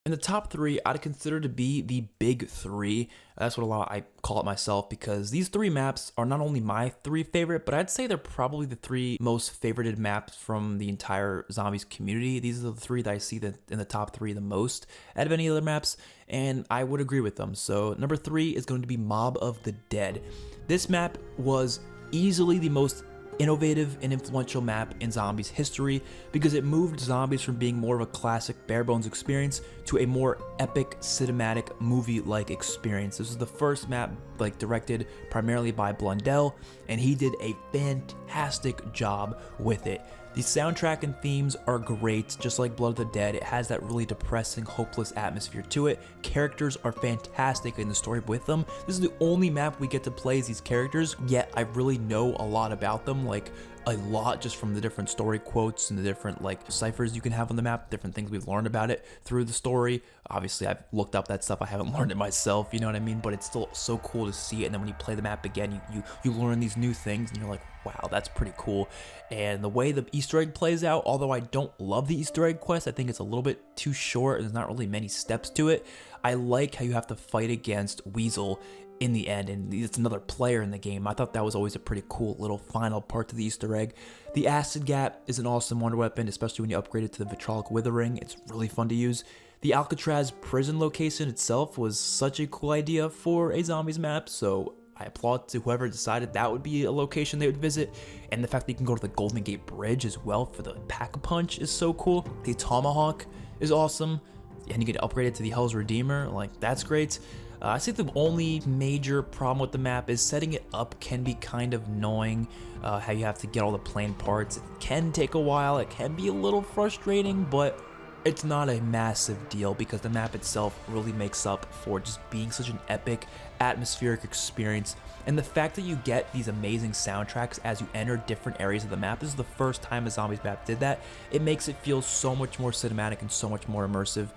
In the top 3, I'd consider to be the big 3. That's what I call it myself, because these 3 maps are not only my 3 favorite, but I'd say they're probably the 3 most favorited maps from the entire Zombies community. These are the 3 that I see in the top 3 the most out of any other maps, and I would agree with them. So number 3 is going to be Mob of the Dead. This map was easily the most innovative and influential map in Zombies history, because it moved Zombies from being more of a classic bare bones experience to a more epic cinematic movie-like experience. This is the first map like directed primarily by Blundell, and he did a fantastic job with it. The soundtrack and themes are great, just like Blood of the Dead. It has that really depressing, hopeless atmosphere to it. Characters are fantastic in the story with them. This is the only map we get to play as these characters, yet I really know a lot about them, like a lot just from the different story quotes and the different like ciphers you can have on the map, different things we've learned about it through the story. Obviously, I've looked up that stuff. I haven't learned it myself, you know what I mean? But it's still so cool to see it. And then when you play the map again, you learn these new things, and you're like, wow, that's pretty cool. And the way the Easter egg plays out, although I don't love the Easter egg quest, I think it's a little bit too short. There's not really many steps to it. I like how you have to fight against Weasel in the end, and it's another player in the game. I thought that was always a pretty cool little final part to the Easter egg. The Acid Gap is an awesome wonder weapon, especially when you upgrade it to the Vitrolic Withering. It's really fun to use. The Alcatraz prison location itself was such a cool idea for a zombies map, so I applaud to whoever decided that would be a location they would visit. And the fact that you can go to the Golden Gate Bridge as well for the Pack-a-Punch is so cool. The Tomahawk is awesome, and you get upgraded to the Hell's Redeemer. Like, that's great. I think the only major problem with the map is setting it up can be kind of annoying. How you have to get all the plane parts. It can take a while. It can be a little frustrating, but it's not a massive deal because the map itself really makes up for just being such an epic atmospheric experience. And the fact that you get these amazing soundtracks as you enter different areas of the map, this is the first time a zombies map did that. It makes it feel so much more cinematic and so much more immersive,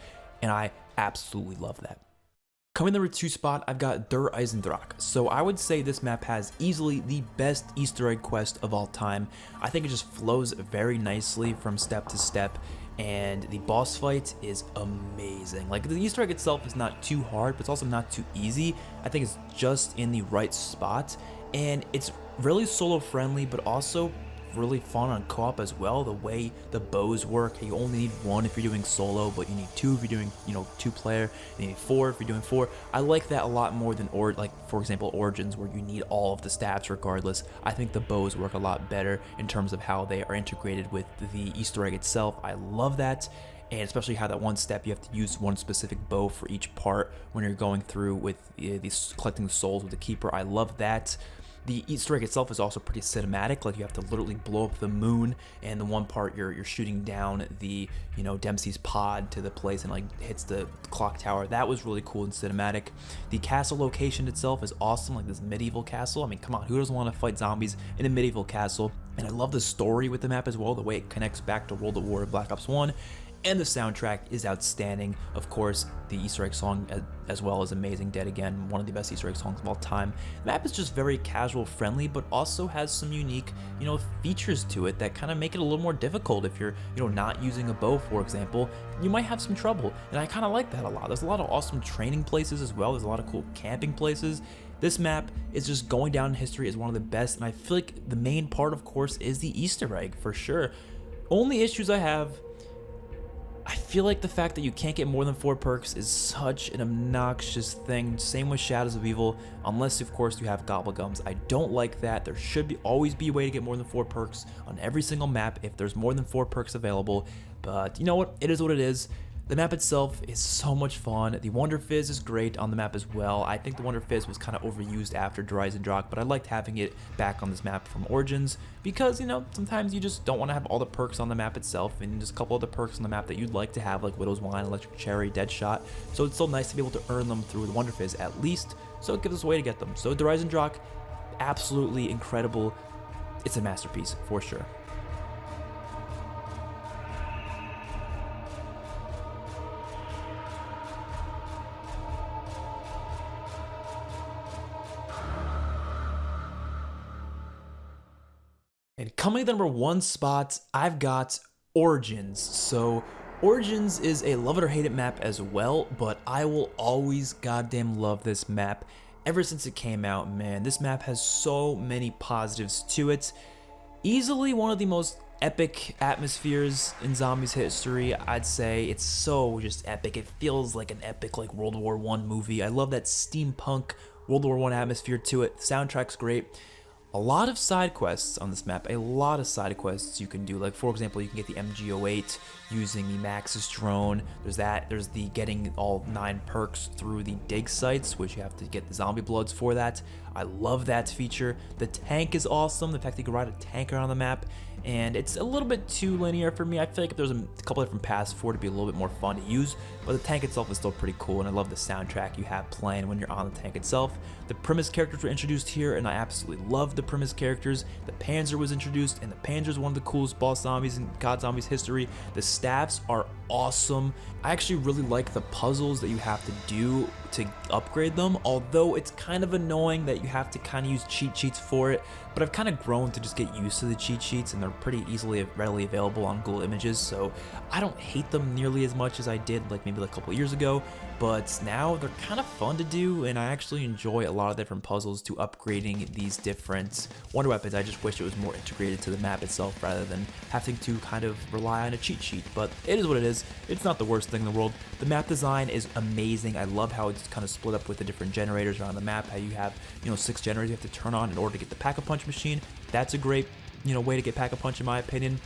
and I absolutely love that. Coming in the number 2 spot, I've got Der Eisendrache. So I would say this map has easily the best Easter egg quest of all time. I think it just flows very nicely from step to step, and the boss fight is amazing. Like, the Easter egg itself is not too hard, but it's also not too easy. I think it's just in the right spot, and it's really solo friendly, but also really fun on co-op as well. The way the bows work, you only need 1 if you're doing solo, but you need 2 if you're doing, 2-player, you need 4 if you're doing 4. I like that a lot more than, like, for example, Origins, where you need all of the stats regardless. I think the bows work a lot better in terms of how they are integrated with the Easter egg itself. I love that. And especially how that one step you have to use one specific bow for each part when you're going through with these collecting the souls with the Keeper. I love that. The Easter egg itself is also pretty cinematic. Like, you have to literally blow up the moon, and the one part you're shooting down the Dempsey's pod to the place and like hits the clock tower. That was really cool and cinematic. The castle location itself is awesome, like this medieval castle. I mean, come on, who doesn't want to fight zombies in a medieval castle? And I love the story with the map as well, the way it connects back to World at War Black Ops 1. And the soundtrack is outstanding. Of course, the Easter egg song as well is amazing. Dead Again, one of the best Easter egg songs of all time. The map is just very casual friendly, but also has some unique, features to it that kind of make it a little more difficult. If you're, not using a bow, for example, you might have some trouble. And I kind of like that a lot. There's a lot of awesome training places as well. There's a lot of cool camping places. This map is just going down in history as one of the best, and I feel like the main part, of course, is the Easter egg for sure. Only issues I have, I feel like the fact that you can't get more than 4 perks is such an obnoxious thing. Same with Shadows of Evil, unless of course you have Gobblegums. I don't like that. There should always be a way to get more than 4 perks on every single map if there's more than 4 perks available. But you know what? It is what it is. The map itself is so much fun. The Wonder Fizz is great on the map as well. I think the Wonder Fizz was kind of overused after Der Eisendrache, but I liked having it back on this map from Origins because, sometimes you just don't want to have all the perks on the map itself, and just a couple of the perks on the map that you'd like to have, like Widow's Wine, Electric Cherry, Deadshot. So it's so nice to be able to earn them through the Wonder Fizz at least, so it gives us a way to get them. So Der Eisendrache, absolutely incredible. It's a masterpiece for sure. And coming to the number 1 spot, I've got Origins. So Origins is a love it or hate it map as well, but I will always goddamn love this map. Ever since it came out, man, this map has so many positives to it. Easily one of the most epic atmospheres in zombies history, I'd say. It's so just epic. It feels like an epic like World War I movie. I love that steampunk World War I atmosphere to it. The soundtrack's great. A lot of side quests on this map, a lot of side quests you can do. Like, for example, you can get the MG08 using the Maxis drone. There's that. There's the getting all 9 perks through the dig sites, which you have to get the zombie bloods for that. I love that feature. The tank is awesome. The fact that you can ride a tank around the map. And it's a little bit too linear for me. I feel like if there's a couple different paths for it to be a little bit more fun to use, but the tank itself is still pretty cool, and I love the soundtrack you have playing when you're on the tank itself. The Primus characters were introduced here, and I absolutely love the Primus characters. The Panzer was introduced, and the Panzer is one of the coolest boss zombies in God Zombies history. The staffs are awesome. I actually really like the puzzles that you have to do to upgrade them, although it's kind of annoying that you have to kind of use cheat sheets for it, but I've kind of grown to just get used to the cheat sheets, and they're pretty readily available on Google Images, so I don't hate them nearly as much as I did like maybe like a couple years ago, but now they're kind of fun to do, and I actually enjoy a lot of different puzzles to upgrading these different wonder weapons. I just wish it was more integrated to the map itself rather than having to kind of rely on a cheat sheet, but it is what it is. It's not the worst thing in the world. The map design is amazing. I love how it's kind of split up with the different generators around the map, how you have, 6 generators you have to turn on in order to get the Pack-a-Punch machine. That's a great, way to get Pack-a-Punch in my opinion.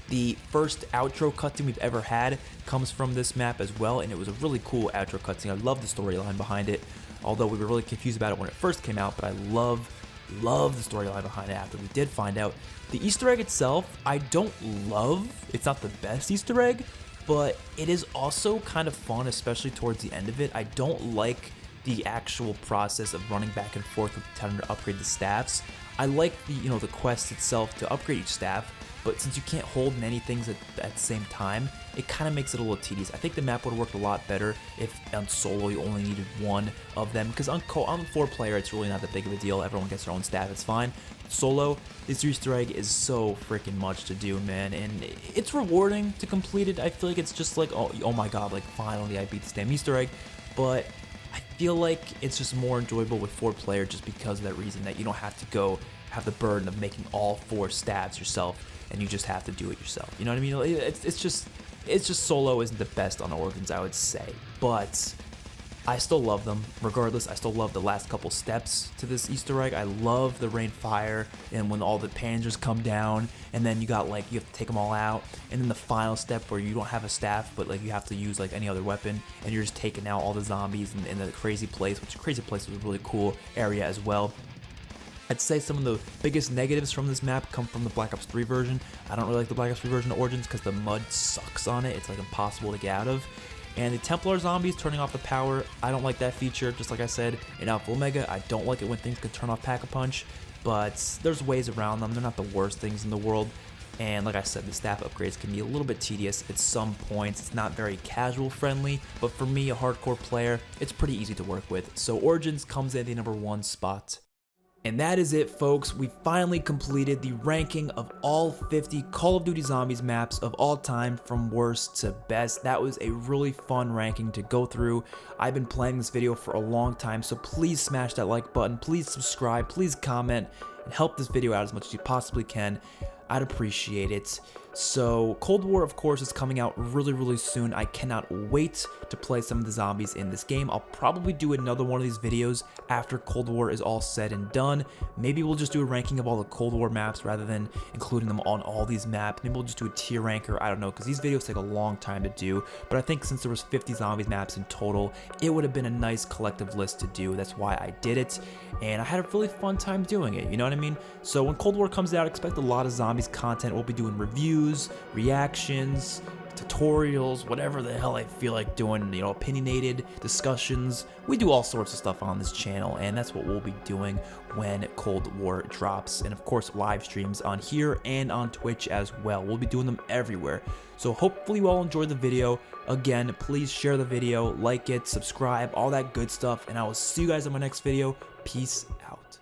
The first outro cutscene we've ever had comes from this map as well, and it was a really cool outro cutscene. I love the storyline behind it, although we were really confused about it when it first came out, but I love the storyline behind it after we did find out. The Easter egg itself, I don't love. It's not the best Easter egg, but it is also kind of fun, especially towards the end of it. I don't like the actual process of running back and forth with telling to upgrade the staffs. I like the quest itself to upgrade each staff, but since you can't hold many things at the same time, it kind of makes it a little tedious. I think the map would have worked a lot better if on solo you only needed one of them, because on 4-player it's really not that big of a deal. Everyone gets their own staff, it's fine. Solo, this Easter egg is so freaking much to do, man, and it's rewarding to complete it. I feel like it's just like, oh my god, like finally I beat this damn Easter egg, but I feel like it's just more enjoyable with 4-player just because of that reason, that you don't have to go have the burden of making all 4 stabs yourself, and you just have to do it yourself. You know what I mean? It's just solo isn't the best on Origins, I would say, but I still love them. Regardless, I still love the last couple steps to this Easter egg. I love the rain fire, and when all the panzers come down, and then you got you have to take them all out, and then the final step where you don't have a staff, but you have to use any other weapon, and you're just taking out all the zombies in the crazy place, which crazy place was a really cool area as well. I'd say some of the biggest negatives from this map come from the Black Ops 3 version. I don't really like the Black Ops 3 version of Origins because the mud sucks on it. It's impossible to get out of. And the Templar zombies turning off the power, I don't like that feature. Just like I said in Alpha Omega, I don't like it when things can turn off Pack-a-Punch, but there's ways around them. They're not the worst things in the world. And like I said, the staff upgrades can be a little bit tedious at some points. It's not very casual friendly, but for me, a hardcore player, it's pretty easy to work with. So Origins comes in the #1 spot. And that is it, folks. We finally completed the ranking of all 50 Call of Duty Zombies maps of all time from worst to best. That was a really fun ranking to go through. I've been planning this video for a long time, so please smash that like button, please subscribe, please comment, and help this video out as much as you possibly can. I'd appreciate it. So Cold War, of course, is coming out really soon. I cannot wait to play some of the zombies in this game. I'll probably do another one of these videos after Cold War is all said and done. Maybe we'll just do a ranking of all the Cold War maps rather than including them on all these maps. Maybe we'll just do a tier ranker. I don't know, because these videos take a long time to do. But I think since there was 50 zombies maps in total, it would have been a nice collective list to do. That's why I did it, and I had a really fun time doing it. You know what I mean? So when Cold War comes out, expect a lot of zombies content. We'll be doing reviews, reactions, tutorials, whatever the hell I feel like doing, opinionated discussions. We do all sorts of stuff on this channel, and that's what we'll be doing when Cold War drops. And of course, live streams on here and on Twitch as well. We'll be doing them everywhere. So hopefully you all enjoyed the video. Again, please share the video, like it, subscribe, all that good stuff, and I will see you guys in my next video. Peace out.